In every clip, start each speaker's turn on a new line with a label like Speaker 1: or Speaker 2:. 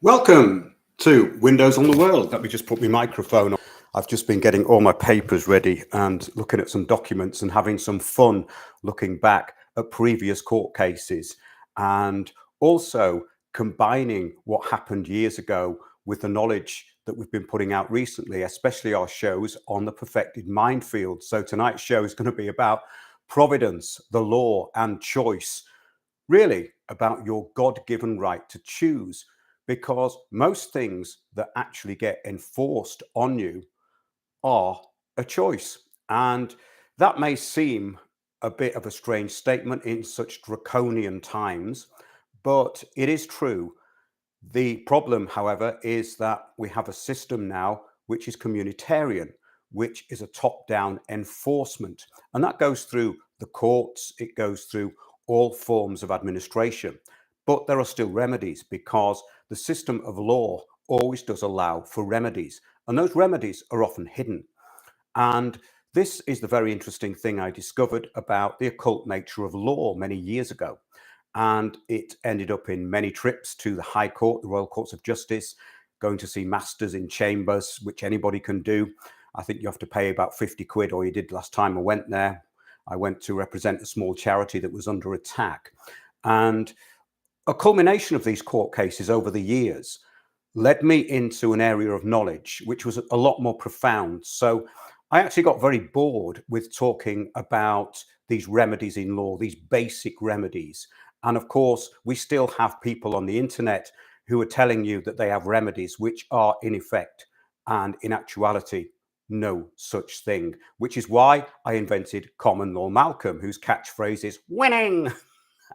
Speaker 1: Welcome to Windows on the World. Let me just put my microphone on. I've just been getting all my papers ready and looking at some documents and having some fun looking back at previous court cases and also combining what happened years ago with the knowledge that we've been putting out recently, especially our shows on the perfected minefield. So tonight's show is going to be about Providence, the law, and choice, really about your God-given right to choose, because most things that actually get enforced on you are a choice. And that may seem a bit of a strange statement in such draconian times, but it is true. The problem, however, is that we have a system now which is communitarian, which is a top-down enforcement. And that goes through the courts, it goes through all forms of administration. But there are still remedies, because the system of law always does allow for remedies. And those remedies are often hidden. And this is the very interesting thing I discovered about the occult nature of law many years ago. And it ended up in many trips to the High Court, the Royal Courts of Justice, going to see masters in chambers, which anybody can do. I think you have to pay about 50 quid, or you did last time I went there. I went to represent a small charity that was under attack. And a culmination of these court cases over the years led me into an area of knowledge which was a lot more profound. So I actually got very bored with talking about these remedies in law, these basic remedies. And of course, we still have people on the internet who are telling you that they have remedies which are in effect and in actuality no such thing, which is why I invented Common Law Malcolm, whose catchphrase is winning.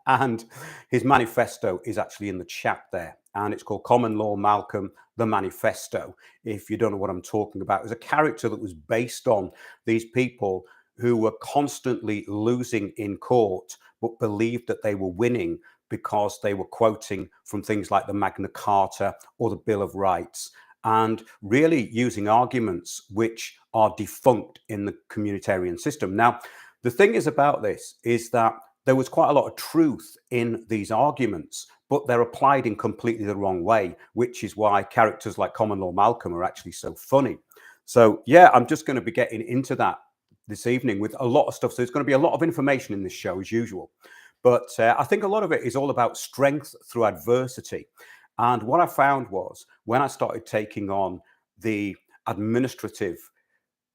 Speaker 1: And his manifesto is actually in the chat there. And it's called Common Law Malcolm, the Manifesto. If you don't know what I'm talking about, it was a character that was based on these people who were constantly losing in court, but believed that they were winning because they were quoting from things like the Magna Carta or the Bill of Rights, and really using arguments which are defunct in the communitarian system. Now, the thing is about this is that there was quite a lot of truth in these arguments, but they're applied in completely the wrong way, which is why characters like Common Law Malcolm are actually so funny. So yeah, I'm just going to be getting into that this evening with a lot of stuff. So there's going to be a lot of information in this show as usual. But I think a lot of it is all about strength through adversity. And what I found was when I started taking on the administrative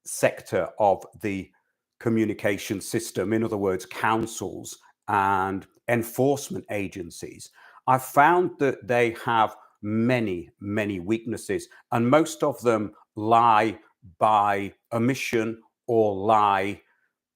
Speaker 1: sector of the communication system, in other words, councils and enforcement agencies, I found that they have many, many weaknesses, and most of them lie by omission or lie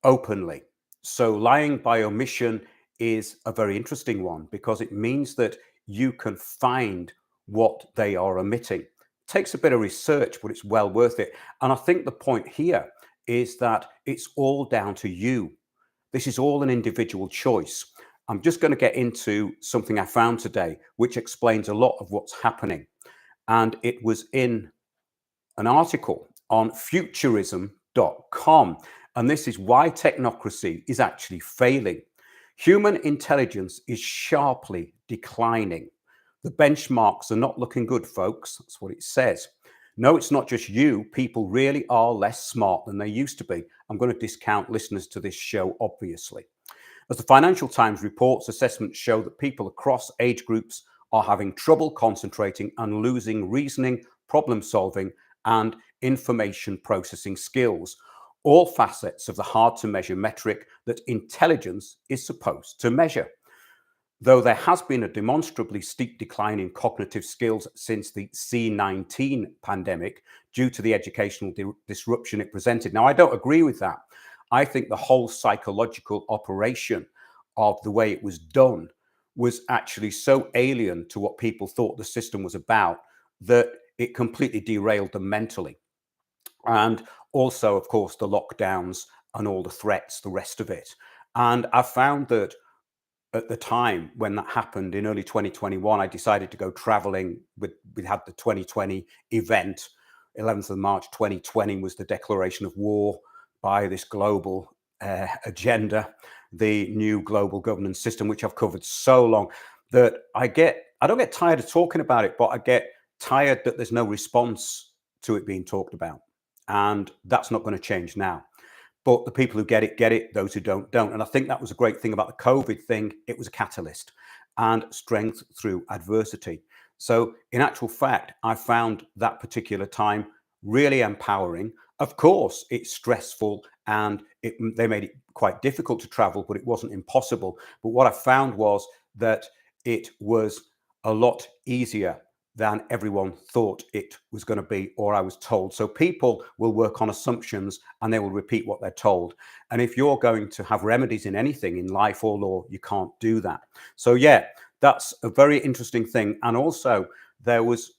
Speaker 1: openly. So lying by omission is a very interesting one, because it means that you can find what they are omitting. It takes a bit of research, but it's well worth it. And I think the point here is that it's all down to you. This is all an individual choice. I'm just going to get into something I found today, which explains a lot of what's happening. And it was in an article on futurism.com. And this is why technocracy is actually failing. Human intelligence is sharply declining. The benchmarks are not looking good, folks. That's what it says. No, it's not just you. People really are less smart than they used to be. I'm going to discount listeners to this show, obviously. As the Financial Times reports, assessments show that people across age groups are having trouble concentrating and losing reasoning, problem solving, and information processing skills, all facets of the hard to measure metric that intelligence is supposed to measure. Though there has been a demonstrably steep decline in cognitive skills since the C-19 pandemic due to the educational disruption it presented. Now, I don't agree with that. I think the whole psychological operation of the way it was done was actually so alien to what people thought the system was about that it completely derailed them mentally. And also, of course, the lockdowns and all the threats, the rest of it. And I found that at the time when that happened in early 2021, I decided to go traveling. We had the 2020 event. 11th of March 2020 was the declaration of war by this global agenda, the new global governance system, which I've covered so long. that I don't get tired of talking about it, but I get tired that there's no response to it being talked about. And that's not going to change now. But the people who get it. Those who don't, don't. And I think that was a great thing about the COVID thing. It was a catalyst and strength through adversity. So, in actual fact, I found that particular time really empowering. Of course, it's stressful and they made it quite difficult to travel, but it wasn't impossible. But what I found was that it was a lot easier than everyone thought it was going to be, or I was told. So people will work on assumptions and they will repeat what they're told. And if you're going to have remedies in anything in life or law, you can't do that. So yeah, that's a very interesting thing. And also there was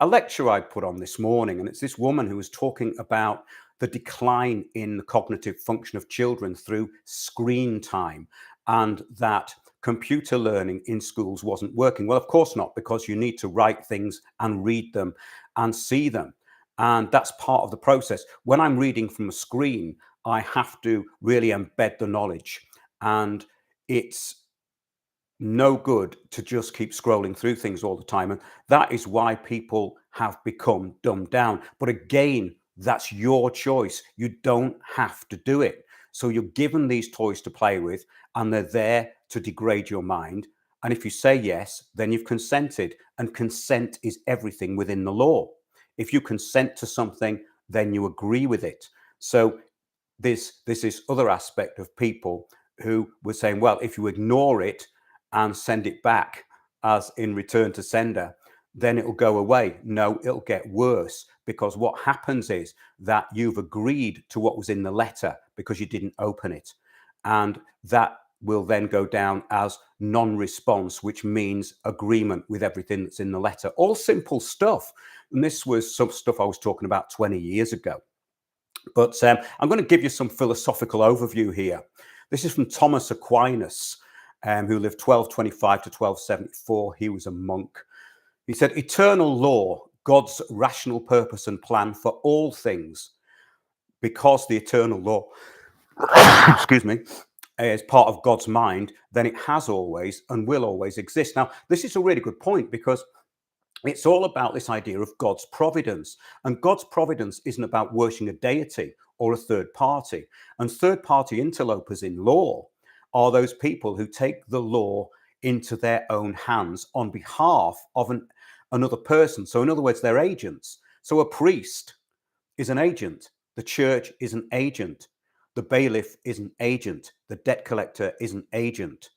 Speaker 1: a lecture I put on this morning, and it's this woman who was talking about the decline in the cognitive function of children through screen time, and that computer learning in schools wasn't working. Well, of course not, because you need to write things and read them and see them. And that's part of the process. When I'm reading from a screen, I have to really embed the knowledge. And it's no good to just keep scrolling through things all the time. And that is why people have become dumbed down. But again, that's your choice. You don't have to do it. So you're given these toys to play with, and they're there to degrade your mind. And if you say yes, then you've consented. And consent is everything within the law. If you consent to something, then you agree with it. So there's this other aspect of people who were saying, well, if you ignore it and send it back as in return to sender, then it'll go away. No, it'll get worse, because what happens is that you've agreed to what was in the letter because you didn't open it. And that will then go down as non-response, which means agreement with everything that's in the letter. All simple stuff. And this was some stuff I was talking about 20 years ago. But I'm going to give you some philosophical overview here. This is from Thomas Aquinas, who lived 1225 to 1274. He was a monk. He said, eternal law, God's rational purpose and plan for all things, because the eternal law, excuse me, is part of God's mind, then it has always and will always exist. Now, this is a really good point, because it's all about this idea of God's providence. And God's providence isn't about worshiping a deity or a third party. And third party interlopers in law are those people who take the law into their own hands on behalf of another person. So in other words, they're agents. So a priest is an agent. The church is an agent. The bailiff is an agent. The debt collector is an agent.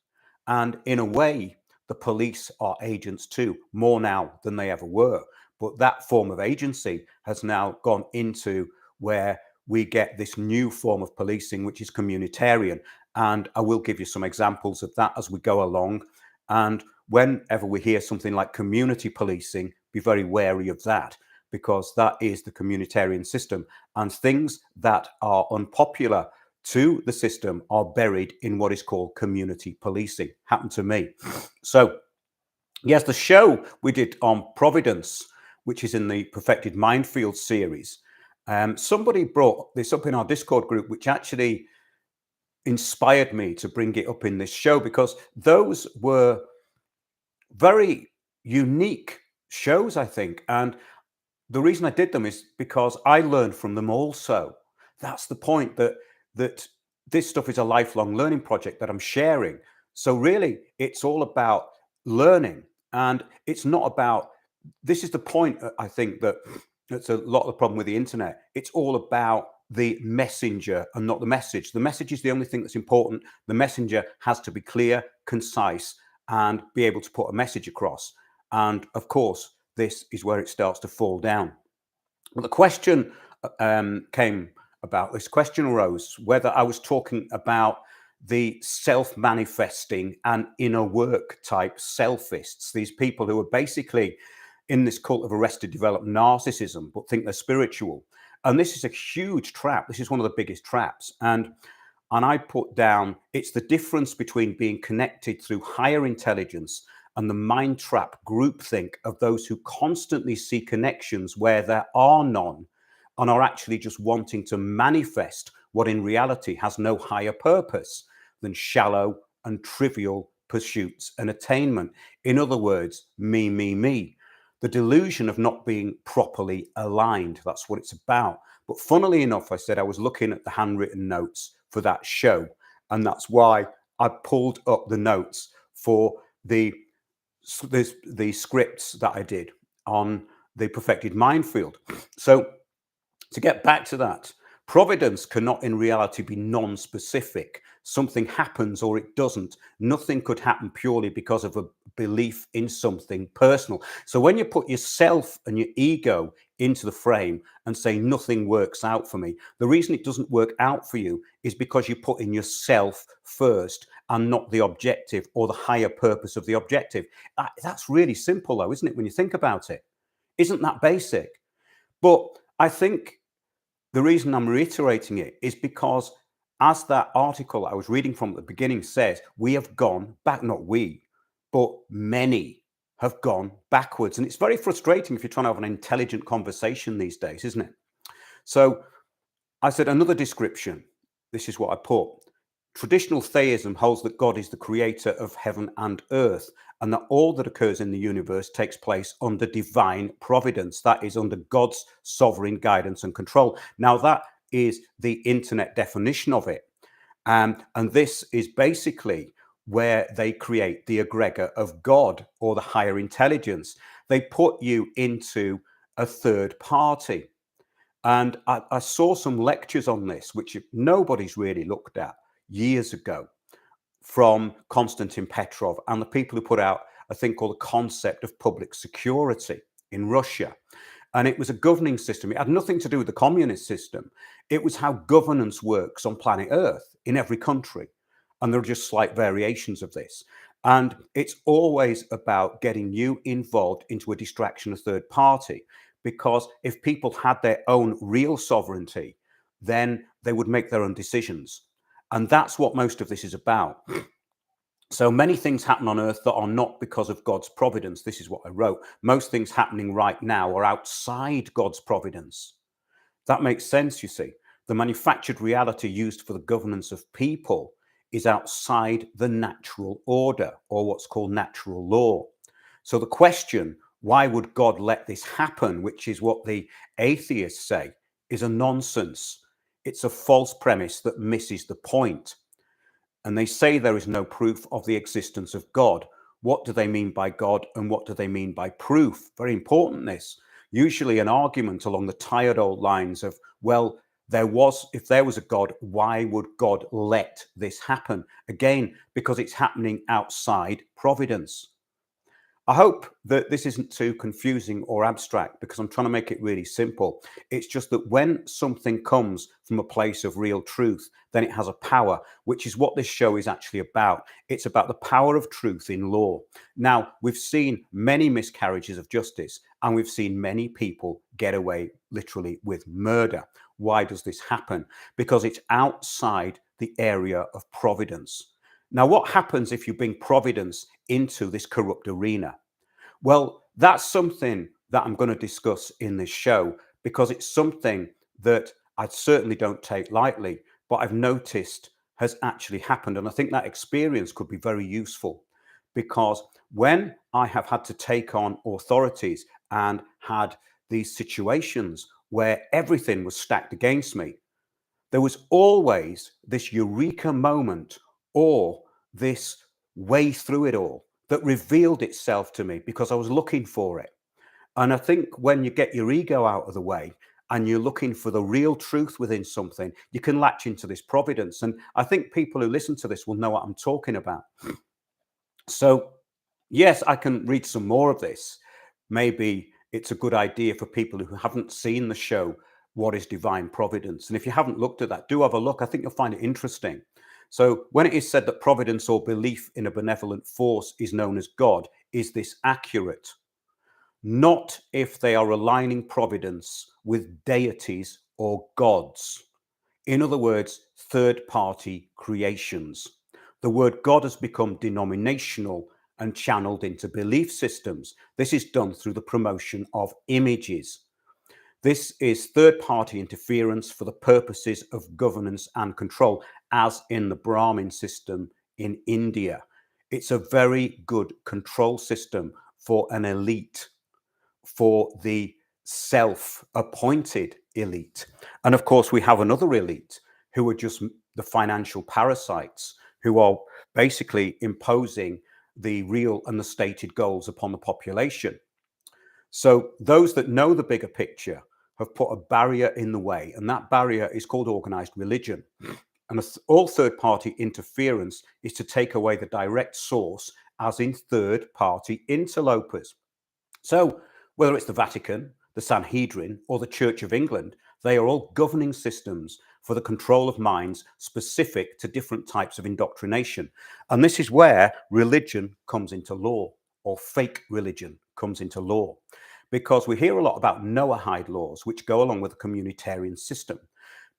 Speaker 1: And in a way, the police are agents too, more now than they ever were. But that form of agency has now gone into where we get this new form of policing, which is communitarian. And I will give you some examples of that as we go along. And whenever we hear something like community policing, be very wary of that, because that is the communitarian system. And things that are unpopular to the system are buried in what is called community policing. Happened to me. So yes, the show we did on Providence, which is in the Perfected Minefield series, somebody brought this up in our Discord group, which actually inspired me to bring it up in this show, because those were very unique shows, I think. And the reason I did them is because I learned from them also. That's the point, that this stuff is a lifelong learning project that I'm sharing. So really, it's all about learning, and it's not about, this is the point, I think, that's a lot of the problem with the internet. It's all about the messenger and not the message. The message is the only thing that's important. The messenger has to be clear, concise, and be able to put a message across. And of course, this is where it starts to fall down. Well, the question this question arose whether I was talking about the self-manifesting and inner work type selfists, these people who are basically in this cult of arrested developed narcissism, but think they're spiritual. And this is a huge trap. This is one of the biggest traps. And I put down, it's the difference between being connected through higher intelligence and the mind trap groupthink of those who constantly see connections where there are none, and are actually just wanting to manifest what in reality has no higher purpose than shallow and trivial pursuits and attainment. In other words, me, me, me. The delusion of not being properly aligned. That's what it's about. But funnily enough, I said I was looking at the handwritten notes for that show. And that's why I pulled up the notes for the scripts that I did on the perfected minefield. So to get back to that, providence cannot in reality be non-specific. Something happens or it doesn't. Nothing could happen purely because of a belief in something personal. So when you put yourself and your ego into the frame and say nothing works out for me, the reason it doesn't work out for you is because you put in yourself first and not the objective or the higher purpose of the objective. That's really simple though, isn't it, when you think about it? Isn't that basic? But I think the reason I'm reiterating it is because, as that article I was reading from at the beginning says, we have gone back, not we, but many have gone backwards. And it's very frustrating if you're trying to have an intelligent conversation these days, isn't it? So I said another description. This is what I put. Traditional theism holds that God is the creator of heaven and earth, and that all that occurs in the universe takes place under divine providence. That is under God's sovereign guidance and control. Now, that is the internet definition of it. And this is basically where they create the egregor of God or the higher intelligence. They put you into a third party. And I saw some lectures on this, which nobody's really looked at years ago, from Konstantin Petrov and the people who put out a thing called the concept of public security in Russia. And it was a governing system. It had nothing to do with the communist system. It was how governance works on planet Earth in every country. And there are just slight variations of this. And it's always about getting you involved into a distraction of third party. Because if people had their own real sovereignty, then they would make their own decisions. And that's what most of this is about. So many things happen on earth that are not because of God's providence. This is what I wrote. Most things happening right now are outside God's providence. That makes sense, you see. The manufactured reality used for the governance of people is outside the natural order, or what's called natural law. So the question, why would God let this happen, which is what the atheists say, is a nonsense. It's a false premise that misses the point. And they say there is no proof of the existence of God. What do they mean by God, and what do they mean by proof? Very important, this. Usually an argument along the tired old lines of, well, if there was a God, why would God let this happen? Again, because it's happening outside providence. I hope that this isn't too confusing or abstract, because I'm trying to make it really simple. It's just that when something comes from a place of real truth, then it has a power, which is what this show is actually about. It's about the power of truth in law. Now, we've seen many miscarriages of justice, and we've seen many people get away literally with murder. Why does this happen? Because it's outside the area of providence. Now, what happens if you bring providence into this corrupt arena? Well, that's something that I'm going to discuss in this show, because it's something that I certainly don't take lightly, but I've noticed has actually happened. And I think that experience could be very useful, because when I have had to take on authorities and had these situations where everything was stacked against me, there was always this eureka moment or this way through it all that revealed itself to me because I was looking for it. And I think when you get your ego out of the way and you're looking for the real truth within something, you can latch into this providence. And I think people who listen to this will know what I'm talking about. So, yes, I can read some more of this. Maybe it's a good idea for people who haven't seen the show, What is Divine Providence? And if you haven't looked at that, do have a look. I think you'll find it interesting. So when it is said that providence or belief in a benevolent force is known as God, is this accurate? Not if they are aligning providence with deities or gods. In other words, third-party creations. The word God has become denominational and channeled into belief systems. This is done through the promotion of images. This is third-party interference for the purposes of governance and control, as in the Brahmin system in India. It's a very good control system for an elite, for the self-appointed elite. And of course, we have another elite who are just the financial parasites who are basically imposing the real and the stated goals upon the population. So those that know the bigger picture have put a barrier in the way, and that barrier is called organized religion. And all third-party interference is to take away the direct source, as in third-party interlopers. So whether it's the Vatican, the Sanhedrin, or the Church of England, they are all governing systems for the control of minds specific to different types of indoctrination. And this is where religion comes into law, or fake religion comes into law. Because we hear a lot about Noahide laws, which go along with the communitarian system.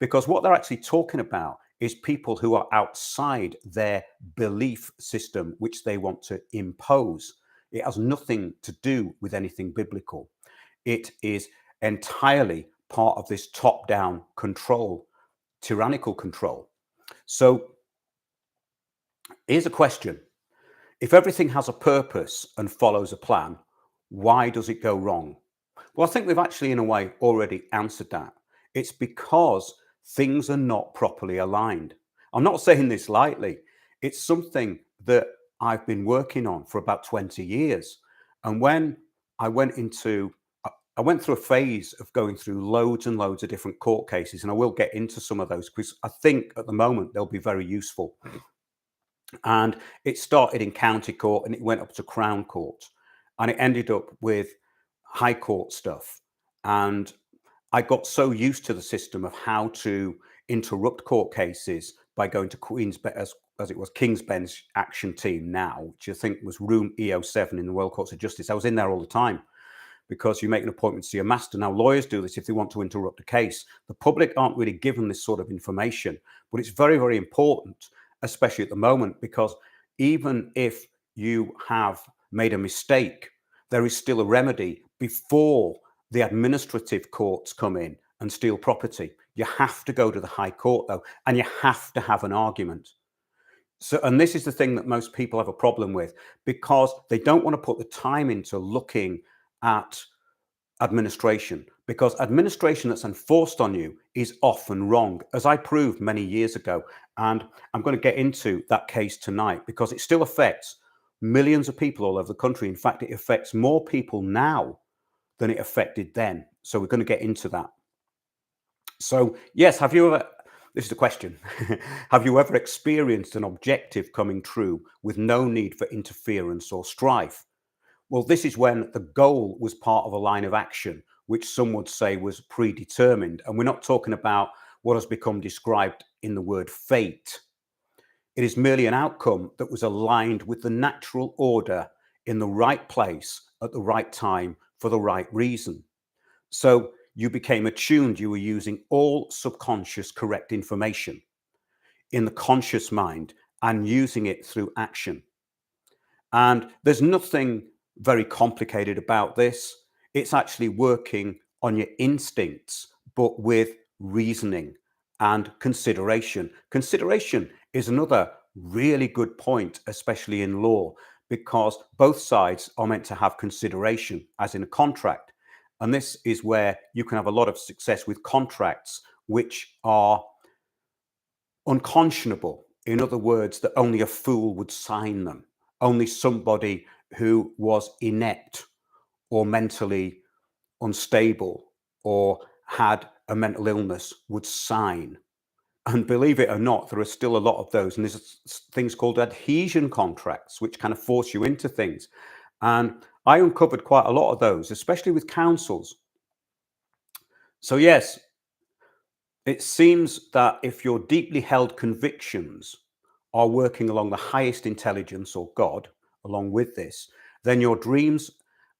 Speaker 1: Because what they're actually talking about is people who are outside their belief system, which they want to impose. It has nothing to do with anything biblical. It is entirely part of this top-down control, tyrannical control. So here's a question. If everything has a purpose and follows a plan, why does it go wrong? Well, I think we've actually, in a way, already answered that. It's because things are not properly aligned. I'm not saying this lightly. It's something that I've been working on for about 20 years. And when I went through a phase of going through loads and loads of different court cases, and I will get into some of those because I think at the moment they'll be very useful. And it started in county court and it went up to Crown Court and it ended up with High Court stuff. And I got so used to the system of how to interrupt court cases by going to Queen's, as it was King's Bench Action Team now, which I think was Room EO7 in the World Courts of Justice. I was in there all the time because you make an appointment to see a master. Now, lawyers do this if they want to interrupt a case. The public aren't really given this sort of information, but it's very, very important, especially at the moment, because even if you have made a mistake, there is still a remedy before the administrative courts come in and steal property. You have to go to the High Court, though, and you have to have an argument. So, and this is the thing that most people have a problem with, because they don't want to put the time into looking at administration, because administration that's enforced on you is often wrong, as I proved many years ago. And I'm going to get into that case tonight because it still affects millions of people all over the country. In fact, it affects more people now than it affected then. So we're going to get into that. So yes, this is the question. Have you ever experienced an objective coming true with no need for interference or strife? Well, this is when the goal was part of a line of action, which some would say was predetermined. And we're not talking about what has become described in the word fate. It is merely an outcome that was aligned with the natural order in the right place at the right time for the right reason. So you became attuned, you were using all subconscious correct information in the conscious mind and using it through action. And there's nothing very complicated about this. It's actually working on your instincts, but with reasoning and consideration. Consideration is another really good point, especially in law, because both sides are meant to have consideration, as in a contract. And this is where you can have a lot of success with contracts which are unconscionable. In other words, that only a fool would sign them. Only somebody who was inept or mentally unstable or had a mental illness would sign. And believe it or not, there are still a lot of those. And there's things called adhesion contracts, which kind of force you into things. And I uncovered quite a lot of those, especially with councils. So yes, it seems that if your deeply held convictions are working along the highest intelligence or God, along with this, then your dreams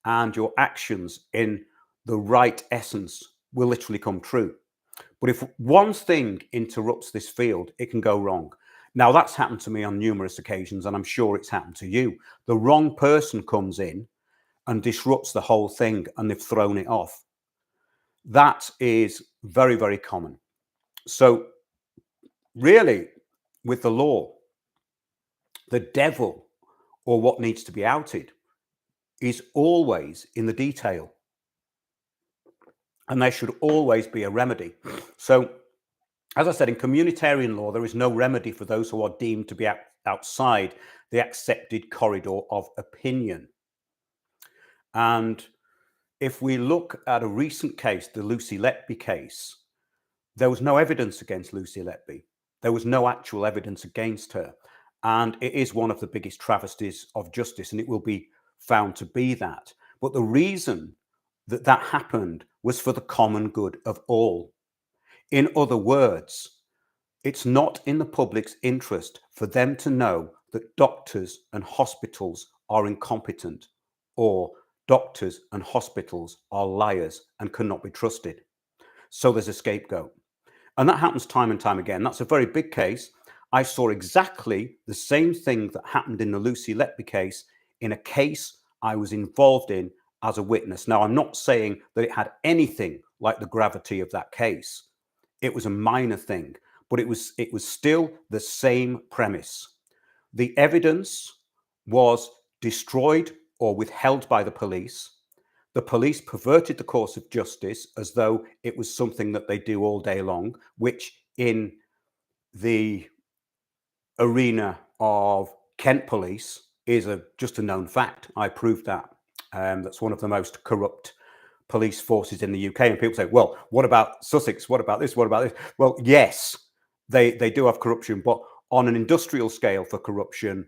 Speaker 1: and your actions in the right essence will literally come true. But if one thing interrupts this field, it can go wrong. Now, that's happened to me on numerous occasions, and I'm sure it's happened to you. The wrong person comes in and disrupts the whole thing, and they've thrown it off. That is very, very common. So really, with the law, the devil or what needs to be outed is always in the detail. And there should always be a remedy. So, as I said, in communitarian law, there is no remedy for those who are deemed to be outside the accepted corridor of opinion. And if we look at a recent case, the Lucy Letby case, there was no evidence against Lucy Letby. There was no actual evidence against her. And it is one of the biggest travesties of justice, and it will be found to be that. But the reason that that happened was for the common good of all. In other words, it's not in the public's interest for them to know that doctors and hospitals are incompetent, or doctors and hospitals are liars and cannot be trusted. So there's a scapegoat. And that happens time and time again. That's a very big case. I saw exactly the same thing that happened in the Lucy Letby case in a case I was involved in as a witness. Now, I'm not saying that it had anything like the gravity of that case. It was a minor thing, but it was still the same premise. The evidence was destroyed or withheld by the police. The police perverted the course of justice as though it was something that they do all day long, which in the arena of Kent police is just a known fact. I proved that. That's one of the most corrupt police forces in the UK. And people say, well, what about Sussex? What about this? What about this? Well, yes, they do have corruption, but on an industrial scale for corruption,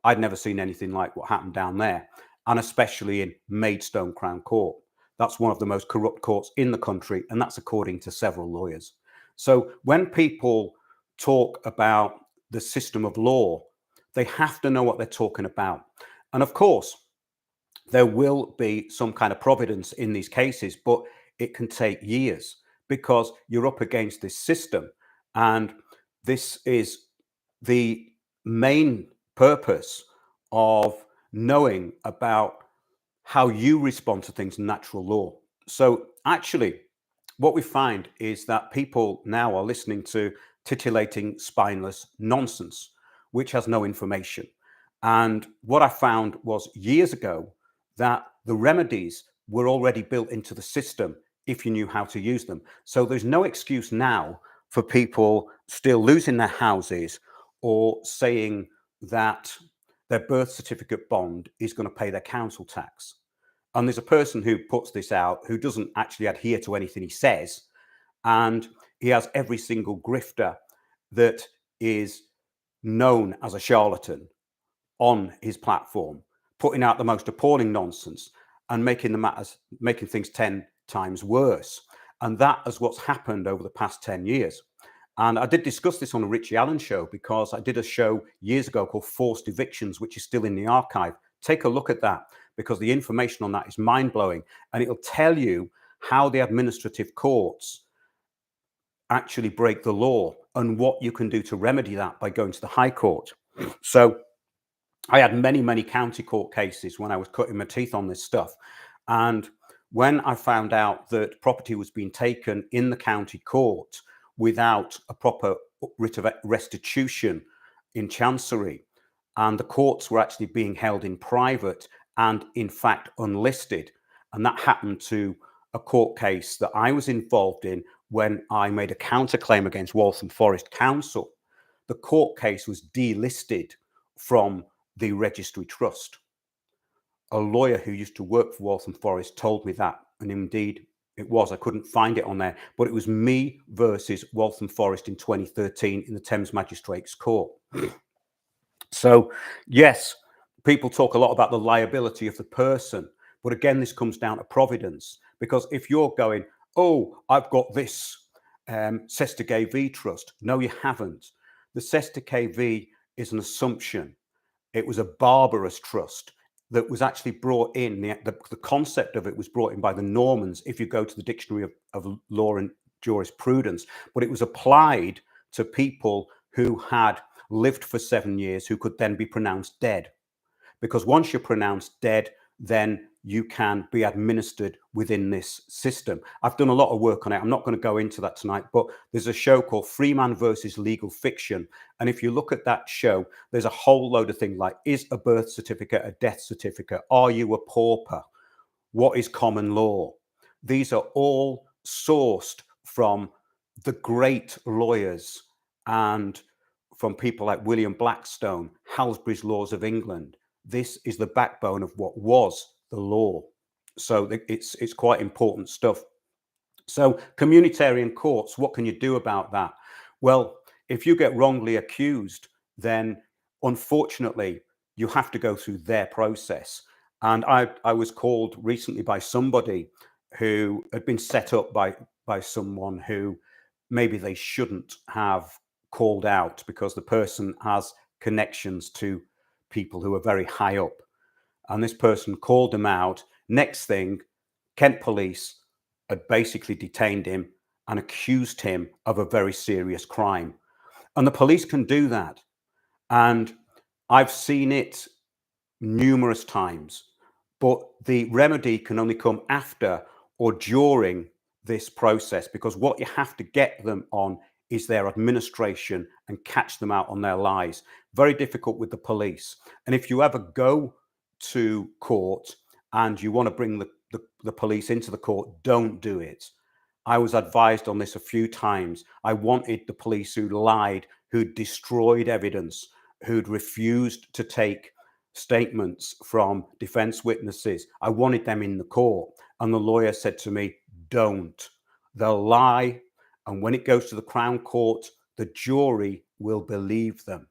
Speaker 1: I'd never seen anything like what happened down there, and especially in Maidstone Crown Court. That's one of the most corrupt courts in the country, and that's according to several lawyers. So when people talk about the system of law, they have to know what they're talking about. And of course, there will be some kind of providence in these cases, but it can take years because you're up against this system. And this is the main purpose of knowing about how you respond to things in natural law. So actually, what we find is that people now are listening to titillating, spineless nonsense, which has no information. And what I found was years ago that the remedies were already built into the system if you knew how to use them. So there's no excuse now for people still losing their houses or saying that their birth certificate bond is going to pay their council tax. And there's a person who puts this out who doesn't actually adhere to anything he says. And he has every single grifter that is known as a charlatan on his platform, putting out the most appalling nonsense and making things 10 times worse. And that is what's happened over the past 10 years. And I did discuss this on a Richie Allen show because I did a show years ago called Forced Evictions, which is still in the archive. Take a look at that because the information on that is mind-blowing, and it'll tell you how the administrative courts actually break the law and what you can do to remedy that by going to the High Court. So I had many county court cases when I was cutting my teeth on this stuff. And when I found out that property was being taken in the county court without a proper writ of restitution in Chancery, and the courts were actually being held in private and in fact unlisted, and that happened to a court case that I was involved in when I made a counterclaim against Waltham Forest Council. The court case was delisted from the registry trust. A lawyer who used to work for Waltham Forest told me that, and indeed it was. I couldn't find it on there, but it was me versus Waltham Forest in 2013 in the Thames Magistrates Court. So yes, people talk a lot about the liability of the person, but again, this comes down to providence, because if you're going, oh, I've got this Cester KV trust. No, you haven't. The Cester KV is an assumption. It was a barbarous trust that was actually brought in. The concept of it was brought in by the Normans, if you go to the Dictionary of Law and Jurisprudence, but it was applied to people who had lived for 7 years who could then be pronounced dead. Because once you're pronounced dead, then you can be administered within this system. I've done a lot of work on it. I'm not going to go into that tonight, but there's a show called Freeman versus Legal Fiction. And if you look at that show, there's a whole load of things like, is a birth certificate a death certificate? Are you a pauper? What is common law? These are all sourced from the great lawyers and from people like William Blackstone, Halsbury's Laws of England. This is the backbone of what was the law. So it's quite important stuff. So communitarian courts, what can you do about that? Well, if you get wrongly accused, then unfortunately you have to go through their process. And I was called recently by somebody who had been set up by someone who maybe they shouldn't have called out, because the person has connections to people who are very high up. And this person called them out. Next thing, Kent police had basically detained him and accused him of a very serious crime. And the police can do that. And I've seen it numerous times, but the remedy can only come after or during this process, because what you have to get them on is their administration and catch them out on their lies. Very difficult with the police. And if you ever go to court and you want to bring the police into the court, don't do it. I was advised on this a few times. I wanted the police who lied, who'd destroyed evidence, who'd refused to take statements from defense witnesses. I wanted them in the court. And the lawyer said to me, don't. They'll lie. And when it goes to the Crown Court, the jury will believe them.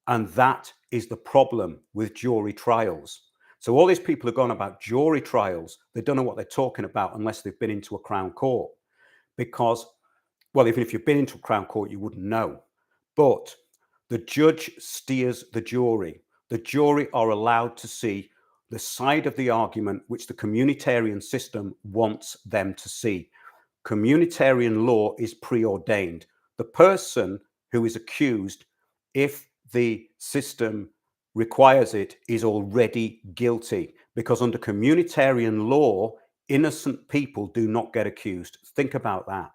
Speaker 1: And that is the problem with jury trials. So all these people are going about jury trials. They don't know what they're talking about unless they've been into a Crown Court. Because, well, even if you've been into a Crown Court, you wouldn't know. But the judge steers the jury. The jury are allowed to see the side of the argument which the communitarian system wants them to see. Communitarian law is preordained. The person who is accused, if the system requires it, is already guilty, because under communitarian law, innocent people do not get accused. Think about that.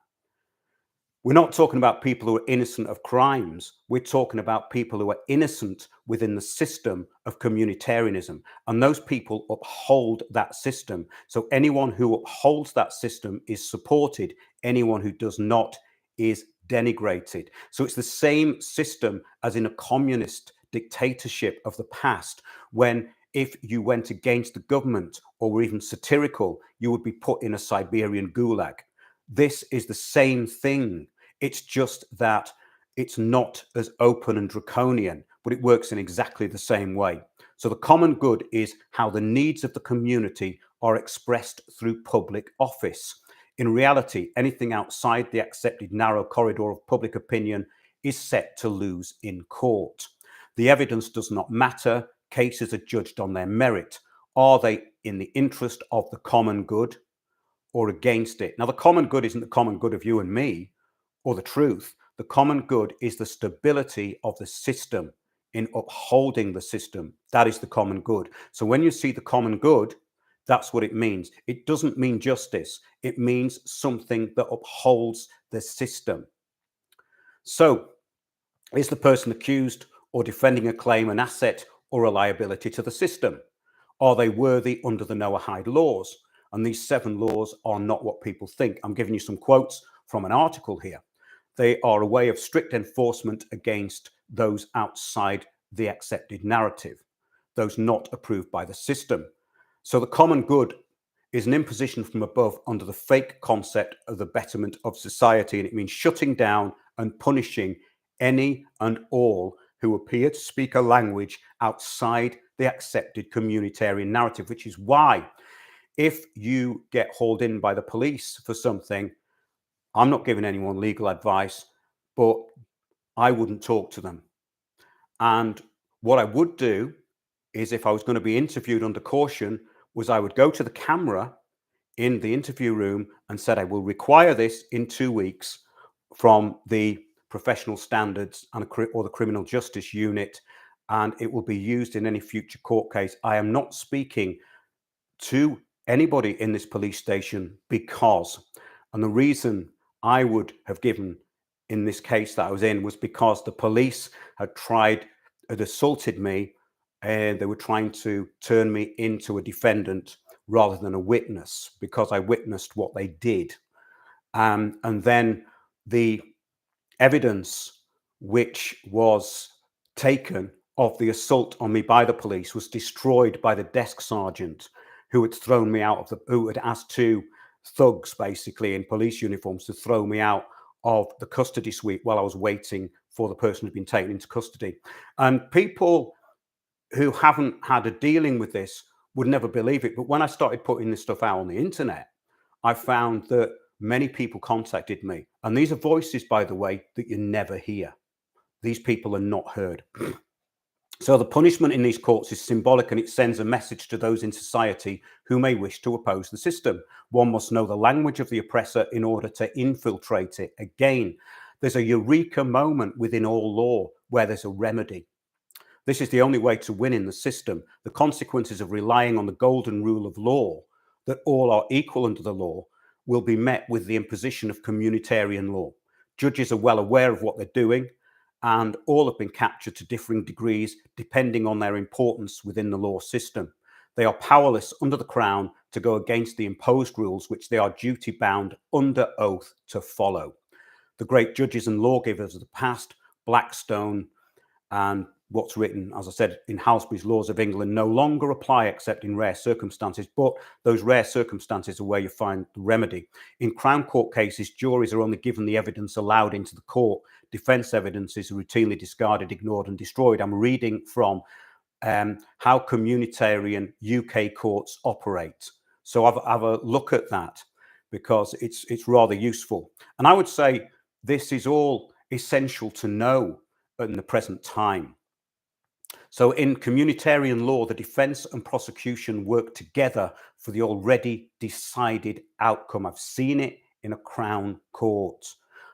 Speaker 1: We're not talking about people who are innocent of crimes. We're talking about people who are innocent within the system of communitarianism. And those people uphold that system. So anyone who upholds that system is supported. Anyone who does not is denigrated. So it's the same system as in a communist dictatorship of the past, when if you went against the government or were even satirical, you would be put in a Siberian gulag. This is the same thing. It's just that it's not as open and draconian, but it works in exactly the same way. So the common good is how the needs of the community are expressed through public office. In reality, anything outside the accepted narrow corridor of public opinion is set to lose in court. The evidence does not matter. Cases are judged on their merit. Are they in the interest of the common good or against it? Now, the common good isn't the common good of you and me or the truth. The common good is the stability of the system in upholding the system. That is the common good. So when you see the common good, that's what it means. It doesn't mean justice. It means something that upholds the system. So is the person accused or defending a claim an asset or a liability to the system? Are they worthy under the Noahide laws? And these 7 laws are not what people think. I'm giving you some quotes from an article here. They are a way of strict enforcement against those outside the accepted narrative, those not approved by the system. So the common good is an imposition from above under the fake concept of the betterment of society. And it means shutting down and punishing any and all who appear to speak a language outside the accepted communitarian narrative, which is why if you get hauled in by the police for something, I'm not giving anyone legal advice, but I wouldn't talk to them. And what I would do is, if I was going to be interviewed under caution, was I would go to the camera in the interview room and said, I will require this in 2 weeks from the professional standards and or the criminal justice unit, and it will be used in any future court case. I am not speaking to anybody in this police station because, and the reason I would have given in this case that I was in was because the police had assaulted me, and they were trying to turn me into a defendant rather than a witness because I witnessed what they did. And then the evidence which was taken of the assault on me by the police was destroyed by the desk sergeant who had thrown me out of who had asked two thugs basically in police uniforms to throw me out of the custody suite while I was waiting for the person who'd been taken into custody. And people who haven't had a dealing with this would never believe it. But when I started putting this stuff out on the internet, I found that many people contacted me. And these are voices, by the way, that you never hear. These people are not heard. So the punishment in these courts is symbolic, and it sends a message to those in society who may wish to oppose the system. One must know the language of the oppressor in order to infiltrate it. Again, there's a eureka moment within all law where there's a remedy. This is the only way to win in the system. The consequences of relying on the golden rule of law, that all are equal under the law, will be met with the imposition of communitarian law. Judges are well aware of what they're doing, and all have been captured to differing degrees depending on their importance within the law system. They are powerless under the Crown to go against the imposed rules which they are duty bound under oath to follow. The great judges and lawgivers of the past, Blackstone, and what's written, as I said, in Halsbury's Laws of England, no longer apply except in rare circumstances, but those rare circumstances are where you find the remedy. In Crown Court cases, juries are only given the evidence allowed into the court. Defence evidence is routinely discarded, ignored and destroyed. I'm reading from how communitarian UK courts operate. So have a look at that because it's rather useful. And I would say this is all essential to know in the present time. So in communitarian law, the defense and prosecution work together for the already decided outcome. I've seen it in a Crown court.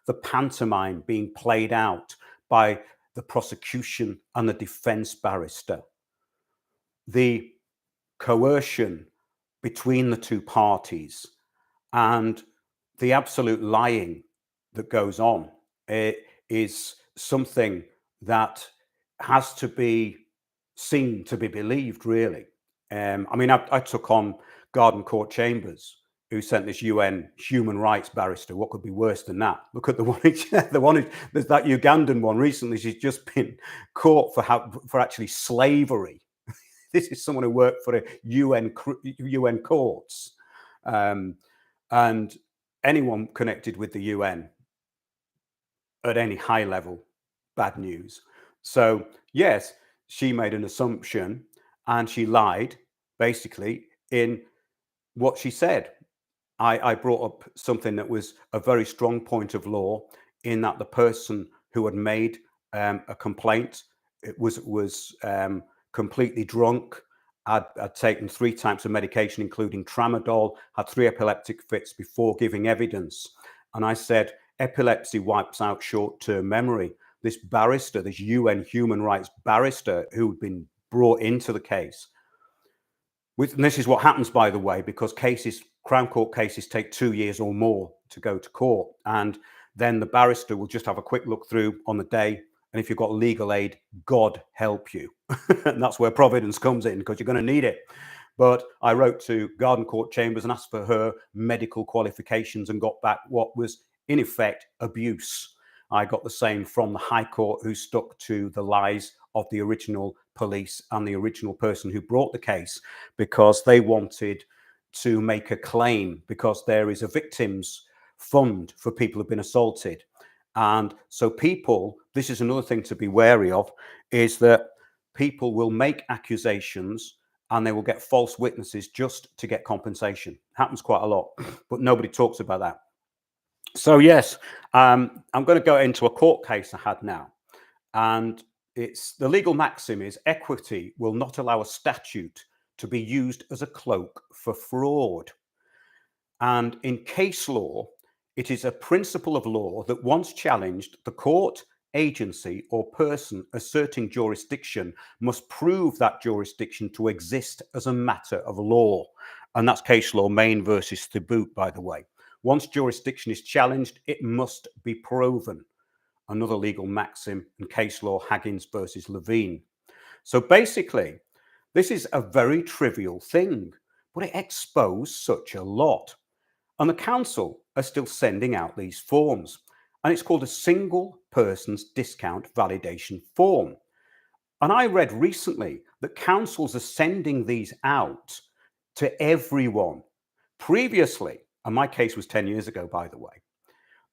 Speaker 1: The pantomime being played out by the prosecution and the defense barrister. The coercion between the two parties and the absolute lying that goes on is something that has to be seen to be believed, really. I mean, I took on Garden Court Chambers, who sent this UN human rights barrister. What could be worse than that? Look at the one, there's that Ugandan one recently. She's just been caught for actually slavery. This is someone who worked for the UN courts. And anyone connected with the UN at any high level, bad news. So yes, she made an assumption and she lied basically in what she said. I brought up something that was a very strong point of law in that the person who had made a complaint was completely drunk, had taken 3 types of medication, including tramadol, had 3 epileptic fits before giving evidence. And I said, epilepsy wipes out short-term memory. This barrister, this UN human rights barrister who'd been brought into the case, and this is what happens, by the way, because Crown Court cases take 2 years or more to go to court. And then the barrister will just have a quick look through on the day. And if you've got legal aid, God help you. And that's where Providence comes in, because you're going to need it. But I wrote to Garden Court Chambers and asked for her medical qualifications and got back what was, in effect, abuse. I got the same from the High Court, who stuck to the lies of the original police and the original person who brought the case, because they wanted to make a claim, because there is a victims fund for people who've been assaulted. And so people, this is another thing to be wary of, is that people will make accusations and they will get false witnesses just to get compensation. Happens quite a lot, but nobody talks about that. So yes, I'm going to go into a court case I had now. And it's the legal maxim is equity will not allow a statute to be used as a cloak for fraud. And in case law, it is a principle of law that once challenged, the court agency, or person asserting jurisdiction must prove that jurisdiction to exist as a matter of law. And that's case law Maine versus Thibault, by the way. Once jurisdiction is challenged, it must be proven. Another legal maxim in case law, Haggins versus Levine. So basically, this is a very trivial thing, but it exposed such a lot. And the council are still sending out these forms. And it's called a single person's discount validation form. And I read recently that councils are sending these out to everyone. Previously, and my case was 10 years ago, by the way,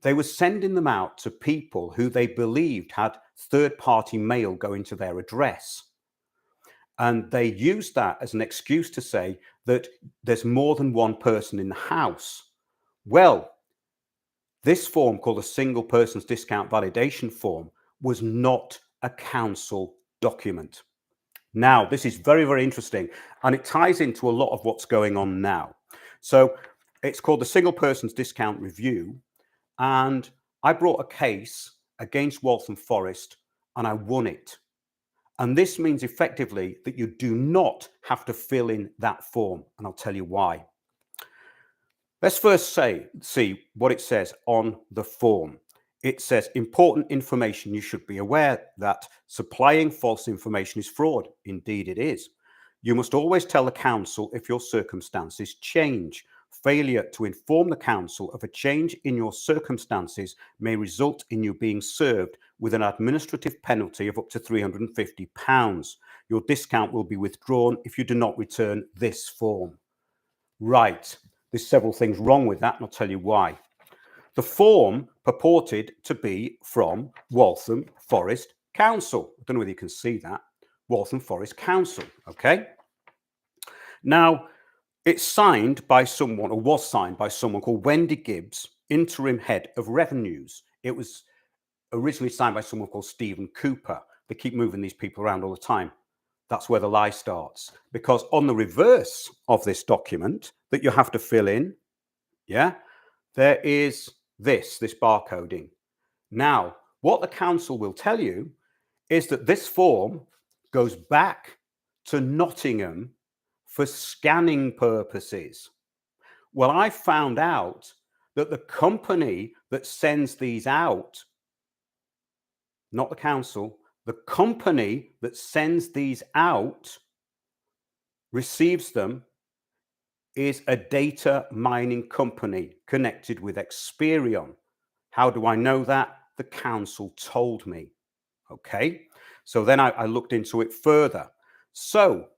Speaker 1: they were sending them out to people who they believed had third-party mail going to their address. And they used that as an excuse to say that there's more than one person in the house. Well, this form, called a single person's discount validation form, was not a council document. Now, this is very, very interesting, and it ties into a lot of what's going on now. So it's called the Single Person's Discount Review, and I brought a case against Waltham Forest, and I won it. And this means effectively that you do not have to fill in that form, and I'll tell you why. Let's first see what it says on the form. It says important information. You should be aware that supplying false information is fraud. Indeed it is. You must always tell the council if your circumstances change. Failure to inform the council of a change in your circumstances may result in you being served with an administrative penalty of up to £350. Your discount will be withdrawn if you do not return this form. Right. There's several things wrong with that, and I'll tell you why. The form purported to be from Waltham Forest Council. I don't know whether you can see that. Waltham Forest Council, okay? Now, it's signed by someone, or was signed by someone called Wendy Gibbs, interim head of revenues. It was originally signed by someone called Stephen Cooper. They keep moving these people around all the time. That's where the lie starts. Because on the reverse of this document that you have to fill in, yeah, there is this barcoding. Now, what the council will tell you is that this form goes back to Nottingham for scanning purposes. Well, I found out that the company that sends these out, not the council, the company that sends these out, receives them, is a data mining company connected with Experion. How do I know that? The council told me. Okay, so then I looked into it further. So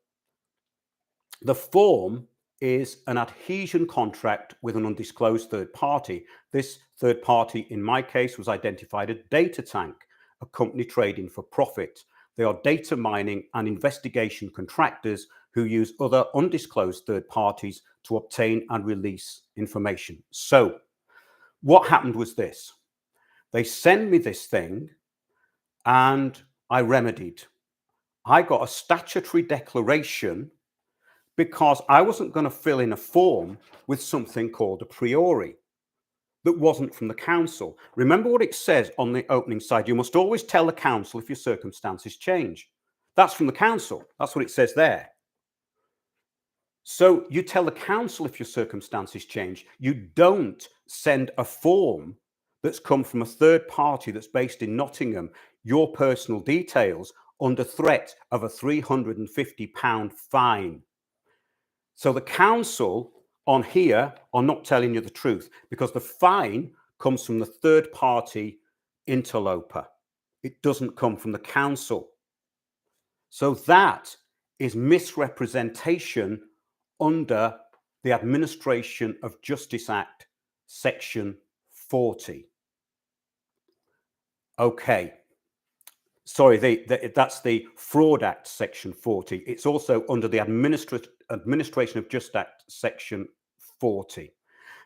Speaker 1: the form is an adhesion contract with an undisclosed third party. This third party, in my case, was identified as Data Tank, a company trading for profit. They are data mining and investigation contractors who use other undisclosed third parties to obtain and release information. So what happened was this. They send me this thing and I remedied. I got a statutory declaration because I wasn't going to fill in a form with something called a priori that wasn't from the council. Remember what it says on the opening side. You must always tell the council if your circumstances change. That's from the council. That's what it says there. So you tell the council if your circumstances change. You don't send a form that's come from a third party that's based in Nottingham, your personal details, under threat of a £350 fine. So the council on here are not telling you the truth because the fine comes from the third party interloper. It doesn't come from the council. So that is misrepresentation under the Administration of Justice Act, Section 40. Okay. Sorry, that's the Fraud Act, Section 40. It's also under the Administration of Justice Act, Section 40.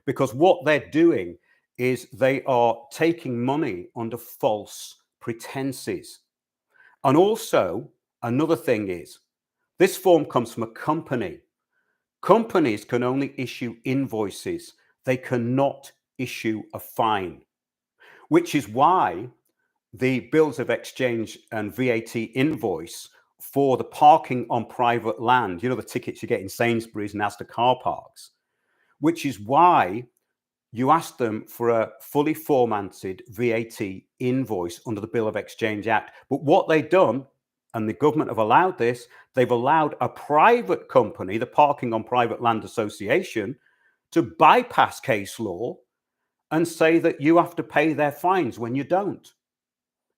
Speaker 1: Because what they're doing is they are taking money under false pretenses. And also, another thing is, this form comes from a company. Companies can only issue invoices. They cannot issue a fine, which is why the bills of exchange and VAT invoice for the parking on private land, you know, the tickets you get in Sainsbury's and Asda car parks, which is why you ask them for a fully formatted VAT invoice under the Bill of Exchange Act. But what they've done, and the government have allowed this, they've allowed a private company, the Parking on Private Land Association, to bypass case law and say that you have to pay their fines when you don't.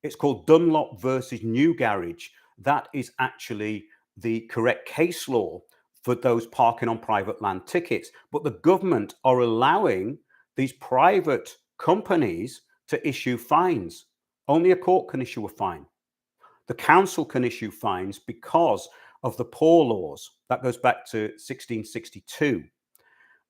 Speaker 1: It's called Dunlop versus New Garage. That is actually the correct case law for those parking on private land tickets. But the government are allowing these private companies to issue fines. Only a court can issue a fine. The council can issue fines because of the poor laws. That goes back to 1662.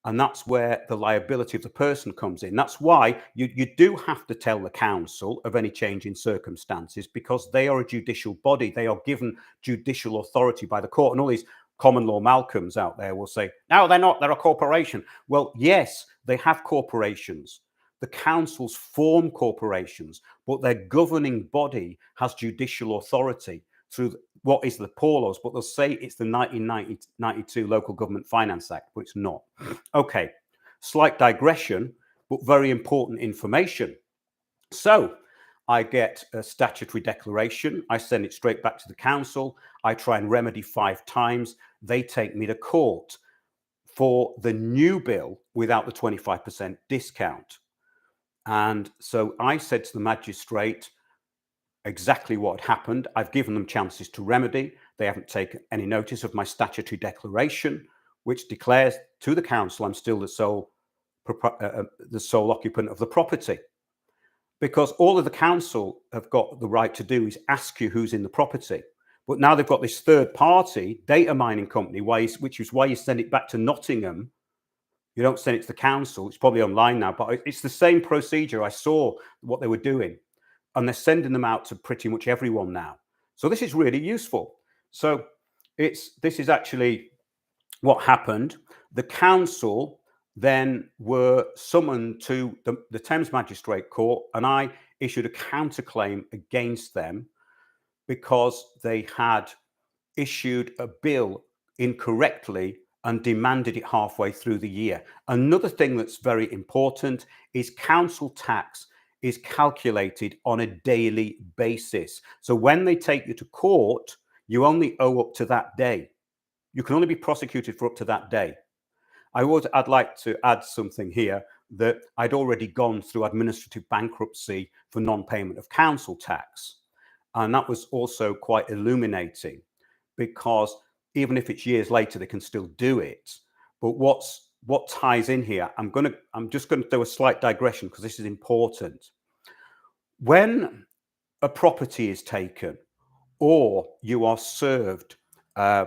Speaker 1: And that's where the liability of the person comes in. That's why you do have to tell the council of any change in circumstances, because they are a judicial body. They are given judicial authority by the court. And all these common law Malcolms out there will say, no, they're not, they're a corporation. Well, yes, they have corporations. The councils form corporations, but their governing body has judicial authority through what is the poor laws, but they'll say it's the 1992 Local Government Finance Act, but it's not. Okay, slight digression, but very important information. So I get a statutory declaration. I send it straight back to the council. I try and remedy 5 times. They take me to court for the new bill without the 25% discount. And so I said to the magistrate exactly what had happened. I've given them chances to remedy. They haven't taken any notice of my statutory declaration, which declares to the council I'm still the sole occupant of the property. Because all of the council have got the right to do is ask you who's in the property. But now they've got this third party data mining company, which is why you send it back to Nottingham. You don't send it to the council. It's probably online now, but it's the same procedure. I saw what they were doing, and they're sending them out to pretty much everyone now. So this is really useful. So this is actually what happened. The council then were summoned to the Thames Magistrate Court, and I issued a counterclaim against them because they had issued a bill incorrectly and demanded it halfway through the year. Another thing that's very important is council tax is calculated on a daily basis. So when they take you to court, you only owe up to that day. You can only be prosecuted for up to that day. I'd like to add something here, that I'd already gone through administrative bankruptcy for non-payment of council tax. And that was also quite illuminating, because even if it's years later, they can still do it. But what ties in here, I'm just going to do a slight digression because this is important. When a property is taken, or you are served a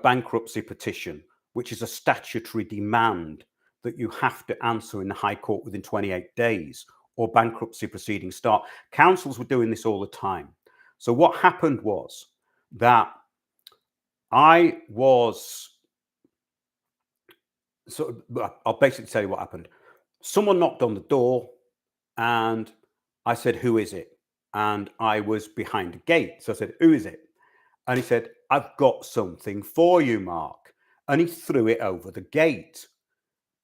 Speaker 1: bankruptcy petition, which is a statutory demand that you have to answer in the High Court within 28 days, or bankruptcy proceedings start. Councils were doing this all the time. So what happened was that I'll basically tell you what happened. Someone knocked on the door and I said, who is it? And I was behind a gate. So I said, who is it? And he said, I've got something for you, Mark. And he threw it over the gate.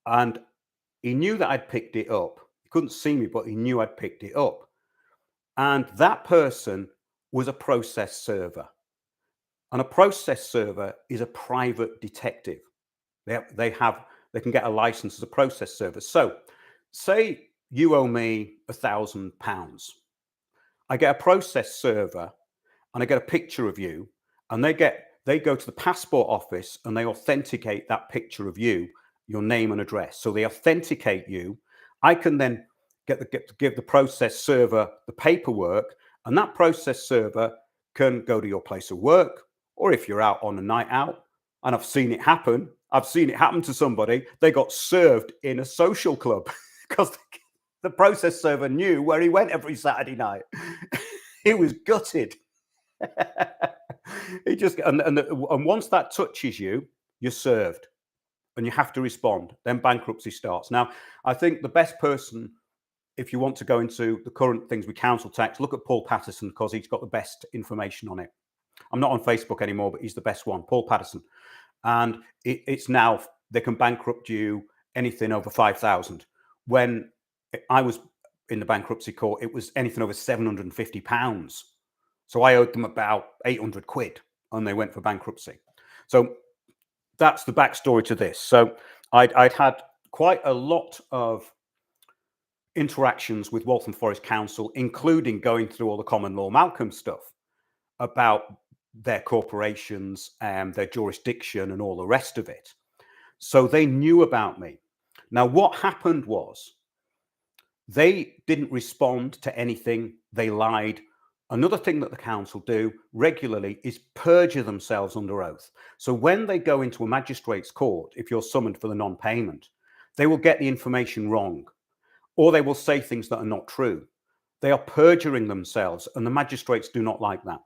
Speaker 1: And he knew that I'd picked it up. He couldn't see me, but he knew I'd picked it up. And that person was a process server. And a process server is a private detective. They can get a license as a process server. So say you owe me £1,000. I get a process server and I get a picture of you, and they go to the passport office and they authenticate that picture of you, your name and address. So they authenticate you. I can then give the process server the paperwork, and that process server can go to your place of work, or if you're out on a night out, and I've seen it happen to somebody, they got served in a social club because the process server knew where he went every Saturday night. He was gutted. He just and once that touches you, you're served, and you have to respond. Then bankruptcy starts. Now, I think the best person if you want to go into the current things with council tax, look at Paul Patterson because he's got the best information on it. I'm not on Facebook anymore, but he's the best one, Paul Patterson. And it's now, they can bankrupt you anything over 5,000. When I was in the bankruptcy court, it was anything over £750. So I owed them about 800 quid and they went for bankruptcy. So that's the backstory to this. So I'd had quite a lot of interactions with Waltham Forest Council, including going through all the common law Malcolm stuff about their corporations and their jurisdiction and all the rest of it. So they knew about me. Now, what happened was they didn't respond to anything. They lied. Another thing that the council do regularly is perjure themselves under oath. So when they go into a magistrate's court, if you're summoned for the non-payment, they will get the information wrong, or they will say things that are not true. They are perjuring themselves, and the magistrates do not like that.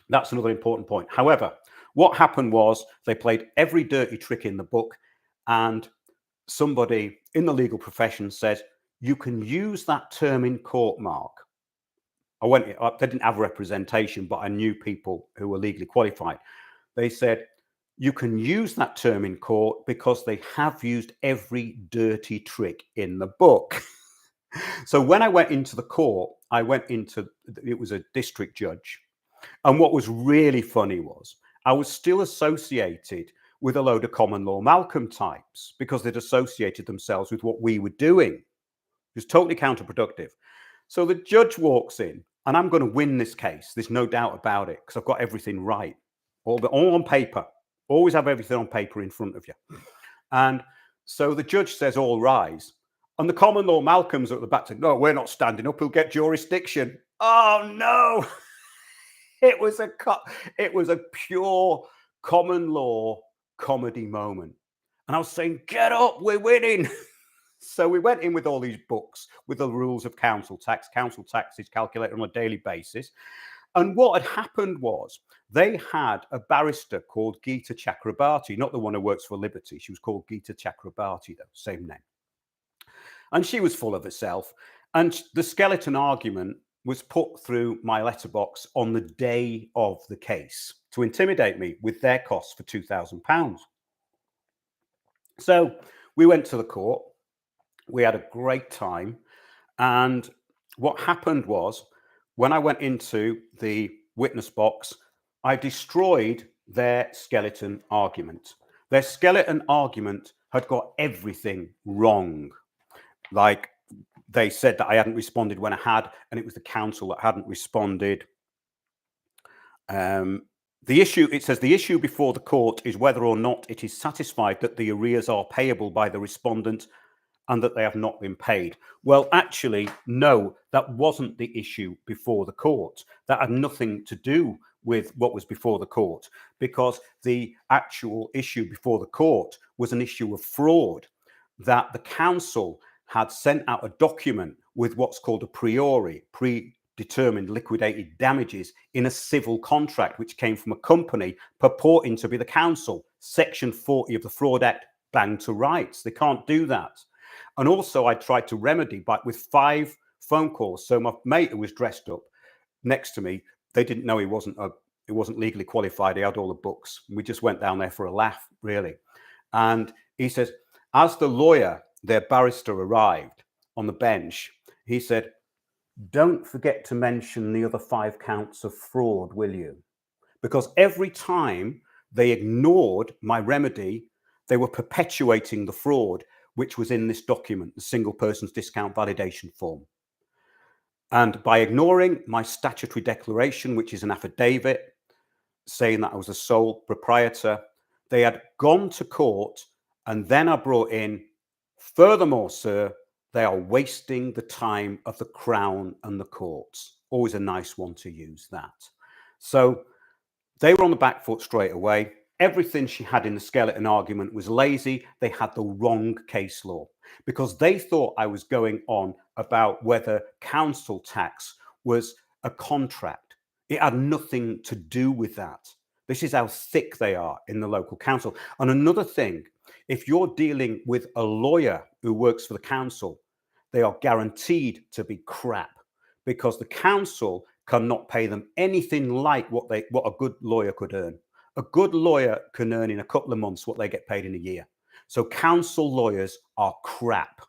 Speaker 1: That's another important point. However, what happened was they played every dirty trick in the book, and somebody in the legal profession said, you can use that term in court, Mark. They didn't have representation, but I knew people who were legally qualified. They said, you can use that term in court because they have used every dirty trick in the book. So when I went into the court, it was a district judge. And what was really funny was I was still associated with a load of common law Malcolm types because they'd associated themselves with what we were doing. It was totally counterproductive. So the judge walks in, and I'm going to win this case. There's no doubt about it because I've got everything right. All on paper. Always have everything on paper in front of you. And so the judge says, all rise. And the common law Malcolms are at the back saying, no, we're not standing up. We'll get jurisdiction. Oh, no. It was a pure common law comedy moment. And I was saying, get up, we're winning. So we went in with all these books with the rules of council tax. Council tax is calculated on a daily basis. And what had happened was they had a barrister called Geeta Chakrabarti, not the one who works for Liberty. She was called Geeta Chakrabarti, though, same name. And she was full of herself. And the skeleton argument was put through my letterbox on the day of the case to intimidate me with their costs for £2,000. So we went to the court. We had a great time. And what happened was when I went into the witness box, I destroyed their skeleton argument. Their skeleton argument had got everything wrong. Like, they said that I hadn't responded when I had, and it was the council that hadn't responded. It says the issue before the court is whether or not it is satisfied that the arrears are payable by the respondent and that they have not been paid. Well, actually, no, that wasn't the issue before the court. That had nothing to do with what was before the court, because the actual issue before the court was an issue of fraud, that the council had sent out a document with what's called a priori, predetermined liquidated damages in a civil contract, which came from a company purporting to be the council. Section 40 of the Fraud Act banged to rights. They can't do that. And also I tried to remedy with 5 phone calls. So my mate who was dressed up next to me, they didn't know he wasn't legally qualified. He had all the books. We just went down there for a laugh, really. And he says, as the lawyer, their barrister, arrived on the bench, he said, don't forget to mention the other 5 counts of fraud, will you? Because every time they ignored my remedy, they were perpetuating the fraud, which was in this document, the single person's discount validation form. And by ignoring my statutory declaration, which is an affidavit saying that I was a sole proprietor, they had gone to court, and then I brought in, furthermore, sir, they are wasting the time of the Crown and the courts. Always a nice one to use that. So they were on the back foot straight away. Everything she had in the skeleton argument was lazy. They had the wrong case law because they thought I was going on about whether council tax was a contract. It had nothing to do with that. This is how thick they are in the local council. And another thing, if you're dealing with a lawyer who works for the council, they are guaranteed to be crap because the council cannot pay them anything like what a good lawyer could earn. A good lawyer can earn in a couple of months what they get paid in a year. So council lawyers are crap.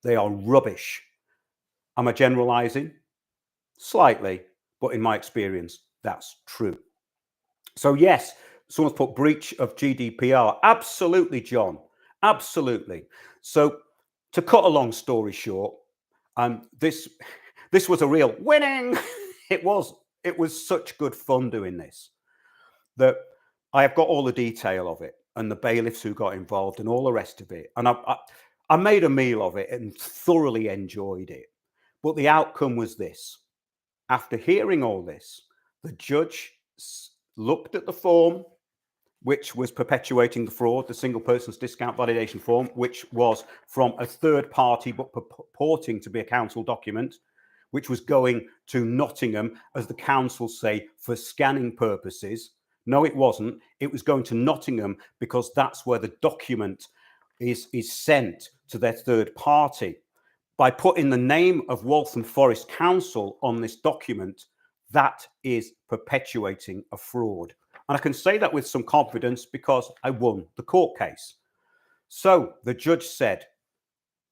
Speaker 1: They are rubbish. Am I generalizing? Slightly, but in my experience, that's true. So yes, someone's put breach of GDPR. Absolutely, John. Absolutely. So to cut a long story short, this was a real winning. It was such good fun doing this that I have got all the detail of it and the bailiffs who got involved and all the rest of it. And I made a meal of it and thoroughly enjoyed it. But the outcome was this. After hearing all this, the judge looked at the form, which was perpetuating the fraud, the single person's discount validation form, which was from a third party but purporting to be a council document, which was going to Nottingham, as the council say, for scanning purposes. No, it wasn't. It was going to Nottingham because that's where the document is sent to their third party. By putting the name of Waltham Forest Council on this document, that is perpetuating a fraud. And I can say that with some confidence because I won the court case. So the judge said,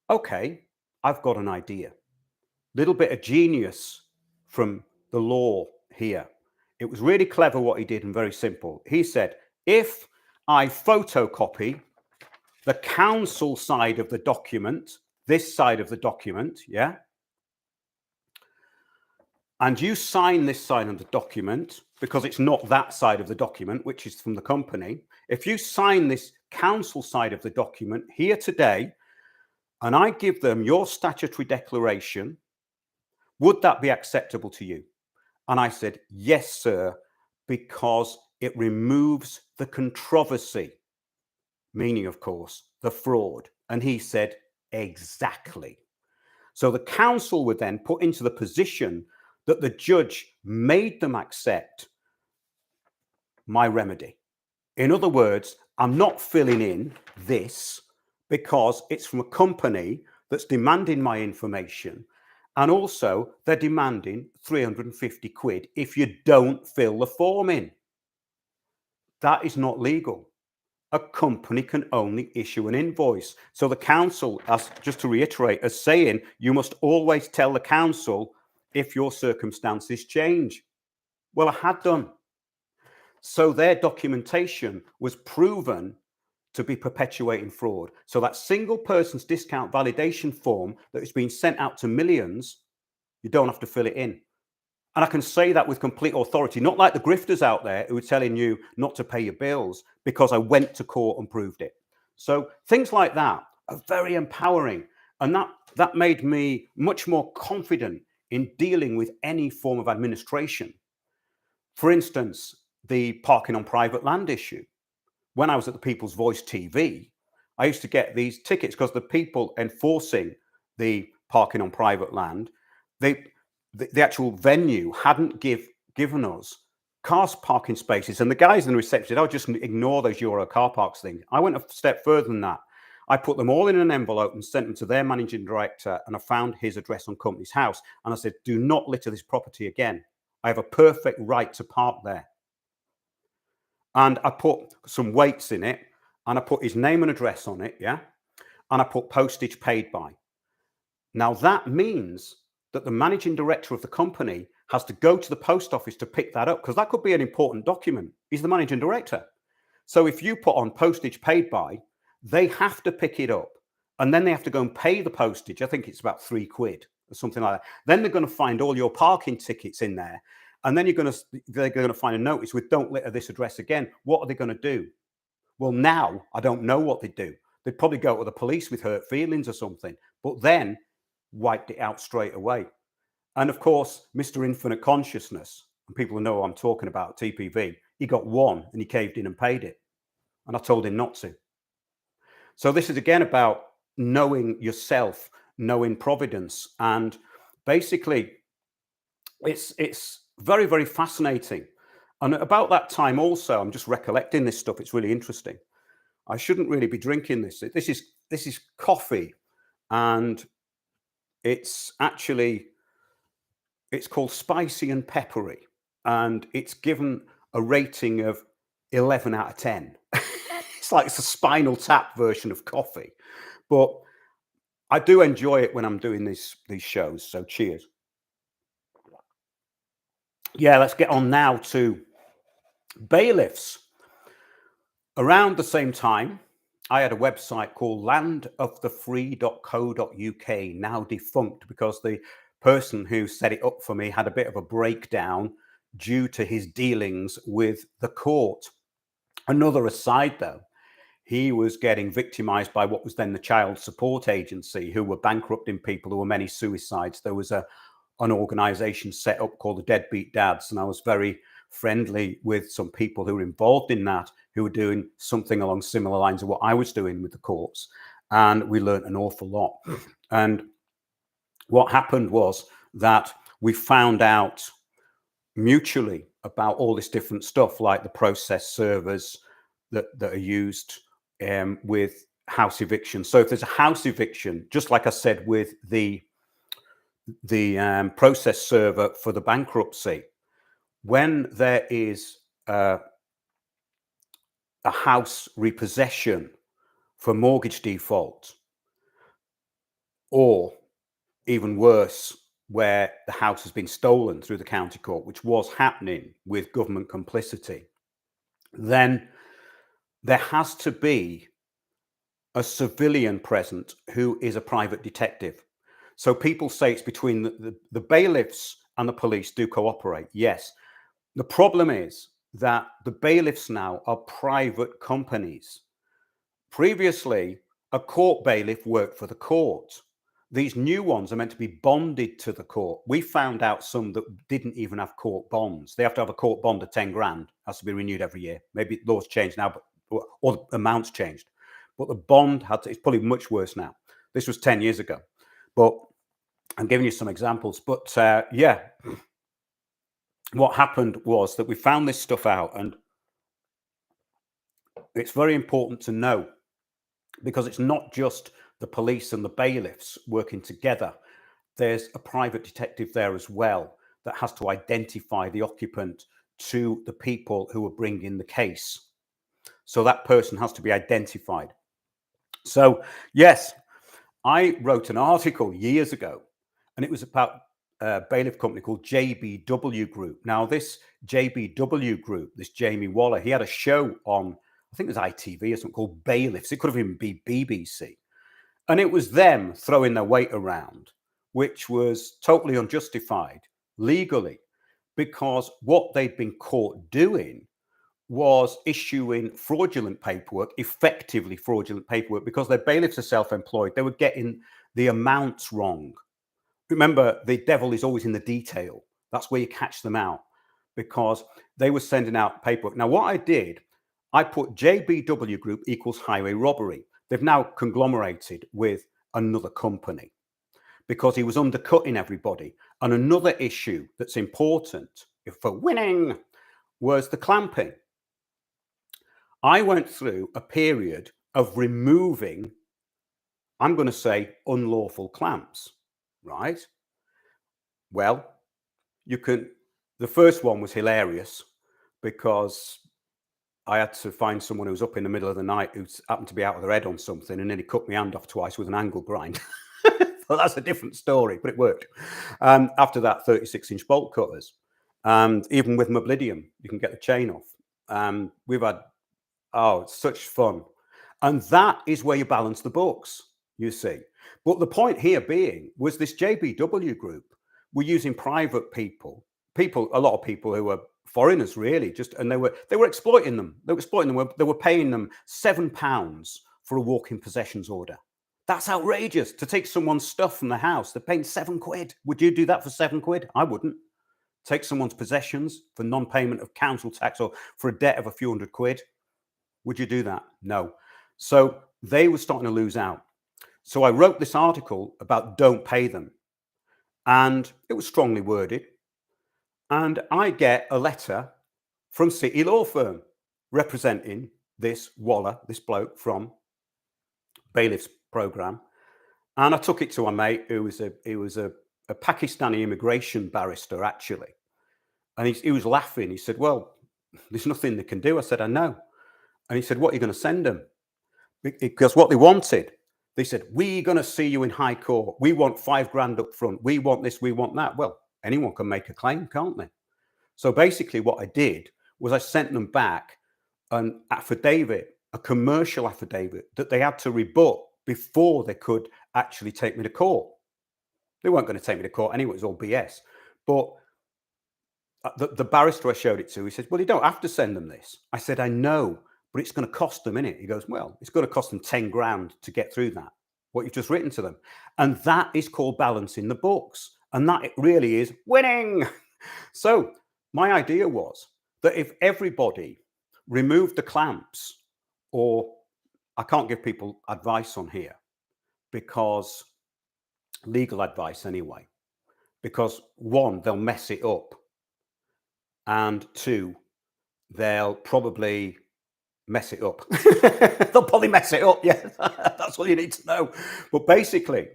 Speaker 1: okay, I've got an idea. Little bit of genius from the law here. It was really clever what he did and very simple. He said, if I photocopy the council side of the document, this side of the document, yeah, and you sign this side of the document, because it's not that side of the document, which is from the company. If you sign this council side of the document here today, and I give them your statutory declaration, would that be acceptable to you? And I said, yes, sir, because it removes the controversy, meaning, of course, the fraud. And he said, exactly. So the council were then put into the position that the judge made them accept my remedy. In other words, I'm not filling in this because it's from a company that's demanding my information. And also they're demanding 350 quid if you don't fill the form in. That is not legal. A company can only issue an invoice. So the council, as just to reiterate, as saying you must always tell the council if your circumstances change. Well, I had done. So their documentation was proven to be perpetuating fraud. So that single person's discount validation form that has been sent out to millions, you don't have to fill it in. And I can say that with complete authority, not like the grifters out there who are telling you not to pay your bills, because I went to court and proved it. So things like that are very empowering. And that made me much more confident in dealing with any form of administration. For instance, the parking on private land issue. When I was at the People's Voice TV, I used to get these tickets because the people enforcing the parking on private land, the actual venue hadn't given us car parking spaces. And the guys in the reception said, oh, just ignore those Euro car parks things. I went a step further than that. I put them all in an envelope and sent them to their managing director, and I found his address on Company's House. And I said, do not litter this property again. I have a perfect right to park there. And I put some weights in it, and I put his name and address on it, yeah? And I put postage paid by. Now that means that the managing director of the company has to go to the post office to pick that up, because that could be an important document. He's the managing director. So if you put on postage paid by, they have to pick it up, and then they have to go and pay the postage. I think it's about £3 or something like that. Then they're going to find all your parking tickets in there. And then they're going to find a notice with don't litter this address again. What are they going to do? Well, now I don't know what they'd do. They'd probably go to the police with hurt feelings or something, but then wiped it out straight away. And of course, Mr. Infinite Consciousness, and people know what I'm talking about, TPV, he got one and he caved in and paid it. And I told him not to. So this is again about knowing yourself, knowing Providence. And basically, it's very, very fascinating. And about that time also, I'm just recollecting this stuff. It's really interesting. I shouldn't really be drinking this. This is coffee and It's actually it's called Spicy and Peppery, and it's given a rating of 11 out of 10. It's a Spinal Tap version of coffee, but I do enjoy it when I'm doing these shows. So cheers. Yeah, let's get on now to bailiffs. Around the same time, I had a website called landofthefree.co.uk, now defunct because the person who set it up for me had a bit of a breakdown due to his dealings with the court. Another aside, though, he was getting victimized by what was then the Child Support Agency, who were bankrupting people. There were many suicides. There was an organization set up called the Deadbeat Dads, and I was very friendly with some people who were involved in that, who were doing something along similar lines of what I was doing with the courts. And we learned an awful lot. And what happened was that we found out mutually about all this different stuff, like the process servers that are used with house eviction. So if there's a house eviction, just like I said with the process server for the bankruptcy, when there is a house repossession for mortgage default, or even worse, where the house has been stolen through the county court, which was happening with government complicity, then there has to be a civilian present who is a private detective. So people say it's between the bailiffs and the police do cooperate. Yes. The problem is that the bailiffs now are private companies. Previously, a court bailiff worked for the court. These new ones are meant to be bonded to the court. We found out some that didn't even have court bonds. They have to have a court bond of 10 grand, has to be renewed every year. Maybe laws changed now, but or the amounts changed. But the bond it's probably much worse now. This was 10 years ago. But I'm giving you some examples. But yeah, what happened was that we found this stuff out, and it's very important to know, because it's not just the police and the bailiffs working together. There's a private detective there as well that has to identify the occupant to the people who are bringing the case. So that person has to be identified. So yes, I wrote an article years ago, and it was about a bailiff company called JBW Group. Now, this JBW Group, this Jamie Waller, he had a show on, I think it was ITV or something, called Bailiffs. It could have even been BBC. And it was them throwing their weight around, which was totally unjustified legally, because what they'd been caught doing was issuing fraudulent paperwork, effectively fraudulent paperwork, because their bailiffs are self-employed. They were getting the amounts wrong. Remember, the devil is always in the detail. That's where you catch them out, because they were sending out paperwork. Now, what I did, I put JBW Group equals highway robbery. They've now conglomerated with another company because he was undercutting everybody. And another issue that's important for winning was the clamping. I went through a period of removing, I'm going to say, unlawful clamps, right? Well, the first one was hilarious, because I had to find someone who was up in the middle of the night who happened to be out of their head on something, and nearly cut my hand off twice with an angle grind. Well, that's a different story, but it worked. After that, 36-inch bolt cutters. And even with Moblidium, you can get the chain off. We've had, it's such fun. And that is where you balance the books, you see. But the point here being was this JBW Group were using private people, a lot of people who were foreigners, really, and they were exploiting them. They were paying them £7 for a walk-in possessions order. That's outrageous. To take someone's stuff from the house, they're paying £7. Would you do that for £7? I wouldn't. Take someone's possessions for non-payment of council tax or for a debt of a few £100. Would you do that? No. So they were starting to lose out. So I wrote this article about don't pay them. And it was strongly worded. And I get a letter from City Law Firm representing this Waller, this bloke from Bailiff's program. And I took it to a mate who was a Pakistani immigration barrister, actually. And he was laughing. He said, well, there's nothing they can do. I said, I know. And he said, what are you going to send them? Because what they wanted, they said, we're going to see you in high court. We want $5,000 up front. We want this, we want that. Well, anyone can make a claim, can't they? So basically what I did was I sent them back an affidavit, a commercial affidavit that they had to rebut before they could actually take me to court. They weren't going to take me to court anyway. It was all BS. But the barrister I showed it to, he said, well, you don't have to send them this. I said, I know, but it's going to cost them, innit? He goes, well, it's going to cost them 10 grand to get through that, what you've just written to them. And that is called balancing the books. And that it really is winning. So my idea was that if everybody removed the clamps, or I can't give people advice on here because legal advice anyway, because one, they'll mess it up. And two, they'll probably mess it up. They'll probably mess it up. Yeah, that's all you need to know. But basically,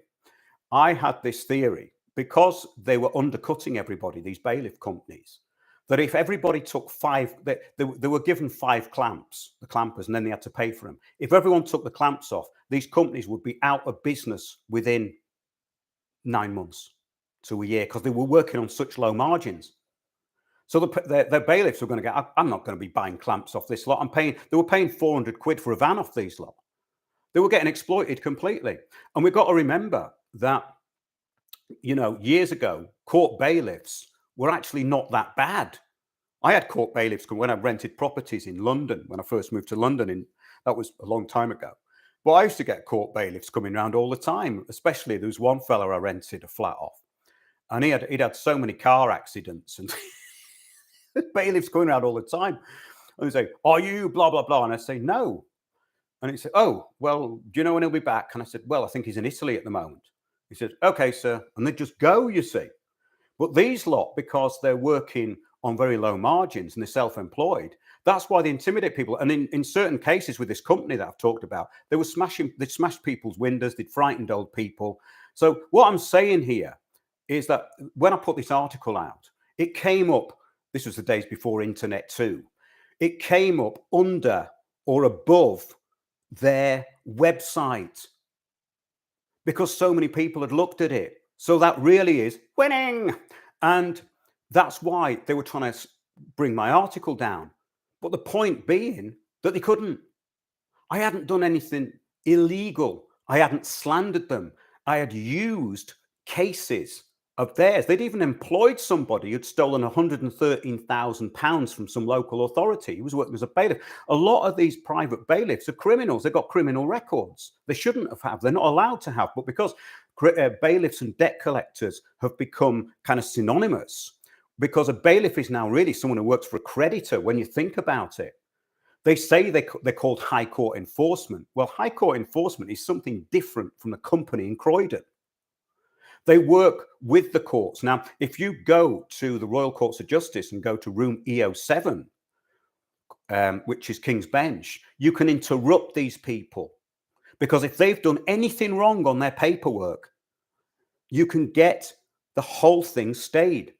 Speaker 1: I had this theory because they were undercutting everybody, these bailiff companies, that if everybody took they were given 5 clamps, the clampers, and then they had to pay for them. If everyone took the clamps off, these companies would be out of business within 9 months to a year because they were working on such low margins. So the bailiffs were going to get, I'm not going to be buying clamps off this lot. They were paying 400 quid for a van off these lot. They were getting exploited completely. And we've got to remember that, you know, years ago, court bailiffs were actually not that bad. I had court bailiffs when I rented properties in London, when I first moved to London, that was a long time ago. But I used to get court bailiffs coming around all the time, especially there was one fella I rented a flat off. And he'd had so many car accidents and bailiffs going around all the time. And they say, are you blah, blah, blah? And I say, no. And he said, oh, well, do you know when he'll be back? And I said, well, I think he's in Italy at the moment. He said, okay, sir. And they just go, you see. But these lot, because they're working on very low margins and they're self-employed, that's why they intimidate people. And in certain cases with this company that I've talked about, they'd smashed people's windows, they'd frightened old people. So what I'm saying here is that when I put this article out, it came up, this was the days before internet too, it came up under or above their website because so many people had looked at it. So that really is winning. And that's why they were trying to bring my article down. But the point being that they couldn't. I hadn't done anything illegal. I hadn't slandered them. I had used cases of theirs. They'd even employed somebody who'd stolen £113,000 from some local authority. He was working as a bailiff. A lot of these private bailiffs are criminals. They've got criminal records. They shouldn't have. They're not allowed to have. But because bailiffs and debt collectors have become kind of synonymous, because a bailiff is now really someone who works for a creditor when you think about it. They say they're called high court enforcement. Well, high court enforcement is something different from the company in Croydon. They work with the courts. Now, if you go to the Royal Courts of Justice and go to room EO7, which is King's Bench, you can interrupt these people because if they've done anything wrong on their paperwork, you can get the whole thing stayed.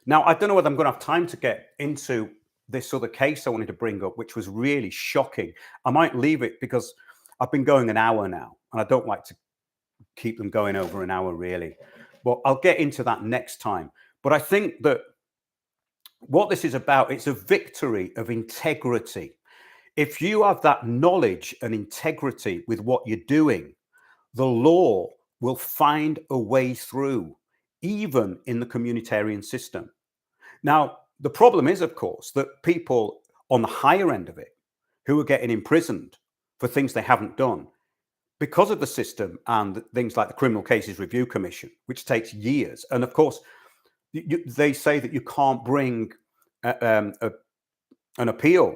Speaker 1: Now, I don't know whether I'm going to have time to get into this other case I wanted to bring up, which was really shocking. I might leave it because I've been going an hour now, and I don't like to keep them going over an hour, really. But I'll get into that next time. But I think that what this is about, it's a victory of integrity. If you have that knowledge and integrity with what you're doing, the law will find a way through, even in the communitarian system. Now, the problem is, of course, that people on the higher end of it who are getting imprisoned for things they haven't done because of the system and things like the Criminal Cases Review Commission, which takes years. And of course, they say that you can't bring an appeal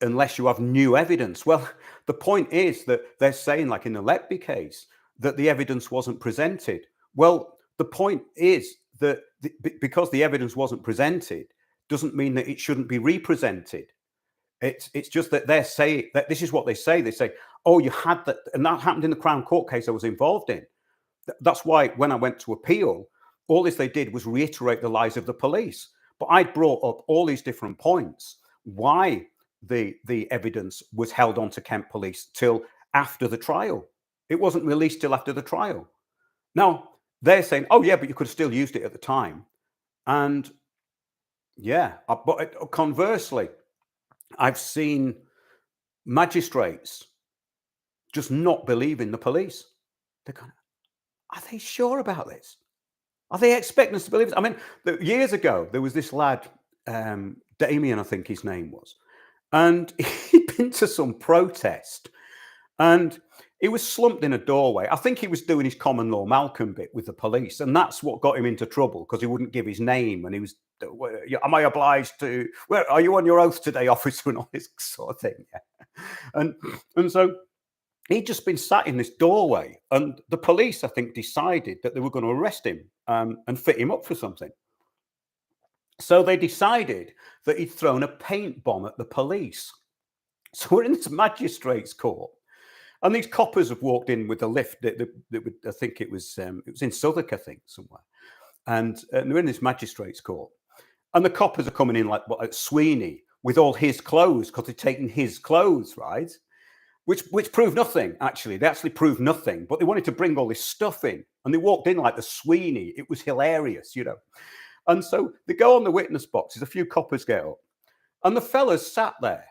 Speaker 1: unless you have new evidence. Well, the point is that they're saying, like in the Letby case, that the evidence wasn't presented. Well, the point is that because the evidence wasn't presented doesn't mean that it shouldn't be represented. It's just that they're saying that this is what they say. They say, Oh, you had that, and that happened in the Crown Court case I was involved in. That's why when I went to appeal, all this they did was reiterate the lies of the police. But I brought up all these different points why the evidence was held on to Kent Police till after the trial. It wasn't released till after the trial. Now they're saying, "Oh yeah, but you could have still used it at the time." And yeah, but conversely, I've seen magistrates just not believing the police. They're going, "Are they sure about this? Are they expecting us to believe it?" I mean, years ago, there was this lad, Damien, I think his name was, and he'd been to some protest and he was slumped in a doorway. I think he was doing his common law Malcolm bit with the police, and that's what got him into trouble because he wouldn't give his name. And he was, "Am I obliged to? Where are you on your oath today, officer?" And all this sort of thing. Yeah. And so he'd just been sat in this doorway, and the police, I think, decided that they were going to arrest him and fit him up for something. So they decided that he'd thrown a paint bomb at the police. So we're in this magistrate's court, and these coppers have walked in with a lift. I think it was in Southwark, I think, somewhere, and they're in this magistrate's court, and the coppers are coming in like Sweeney with all his clothes because they're taking his clothes, right? Which proved nothing, actually. They actually proved nothing, but they wanted to bring all this stuff in. And they walked in like the Sweeney. It was hilarious, you know. And so they go on the witness boxes, a few coppers get up, and the fella's sat there.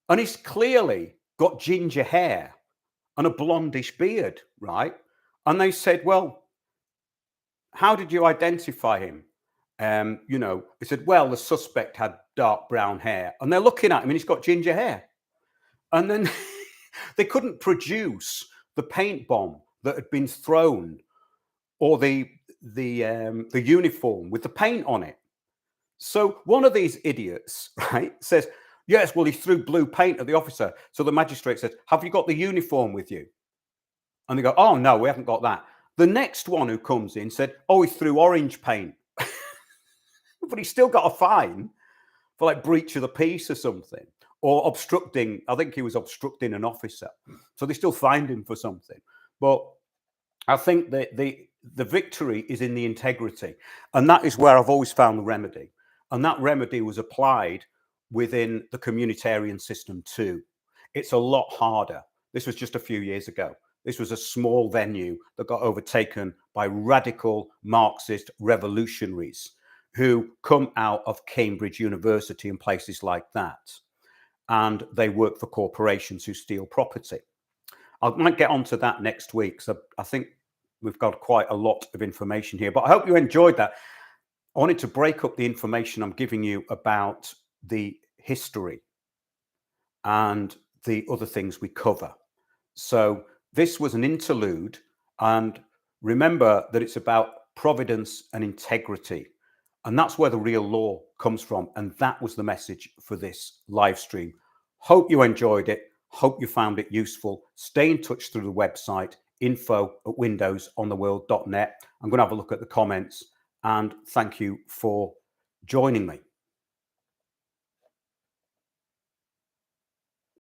Speaker 1: And he's clearly got ginger hair and a blondish beard, right? And they said, "Well, how did you identify him?" You know, they said, "Well, the suspect had dark brown hair." And they're looking at him and he's got ginger hair. And then they couldn't produce the paint bomb that had been thrown or the uniform with the paint on it. So one of these idiots, right, says, "Yes, well, he threw blue paint at the officer." So the magistrate says, "Have you got the uniform with you?" And they go, "Oh, no, we haven't got that." The next one who comes in said, "Oh, he threw orange paint." But he's still got a fine for like breach of the peace or something, or obstructing. I think he was obstructing an officer. So they still fined him for something. But I think that the victory is in the integrity. And that is where I've always found the remedy. And that remedy was applied within the communitarian system too. It's a lot harder. This was just a few years ago. This was a small venue that got overtaken by radical Marxist revolutionaries who come out of Cambridge University and places like that. And they work for corporations who steal property. I might get onto that next week. So I think we've got quite a lot of information here, but I hope you enjoyed that. I wanted to break up the information I'm giving you about the history and the other things we cover. So this was an interlude, and remember that it's about providence and integrity. And that's where the real law comes from. And that was the message for this live stream. Hope you enjoyed it. Hope you found it useful. Stay in touch through the website, info@windowsontheworld.net. I'm going to have a look at the comments, and thank you for joining me.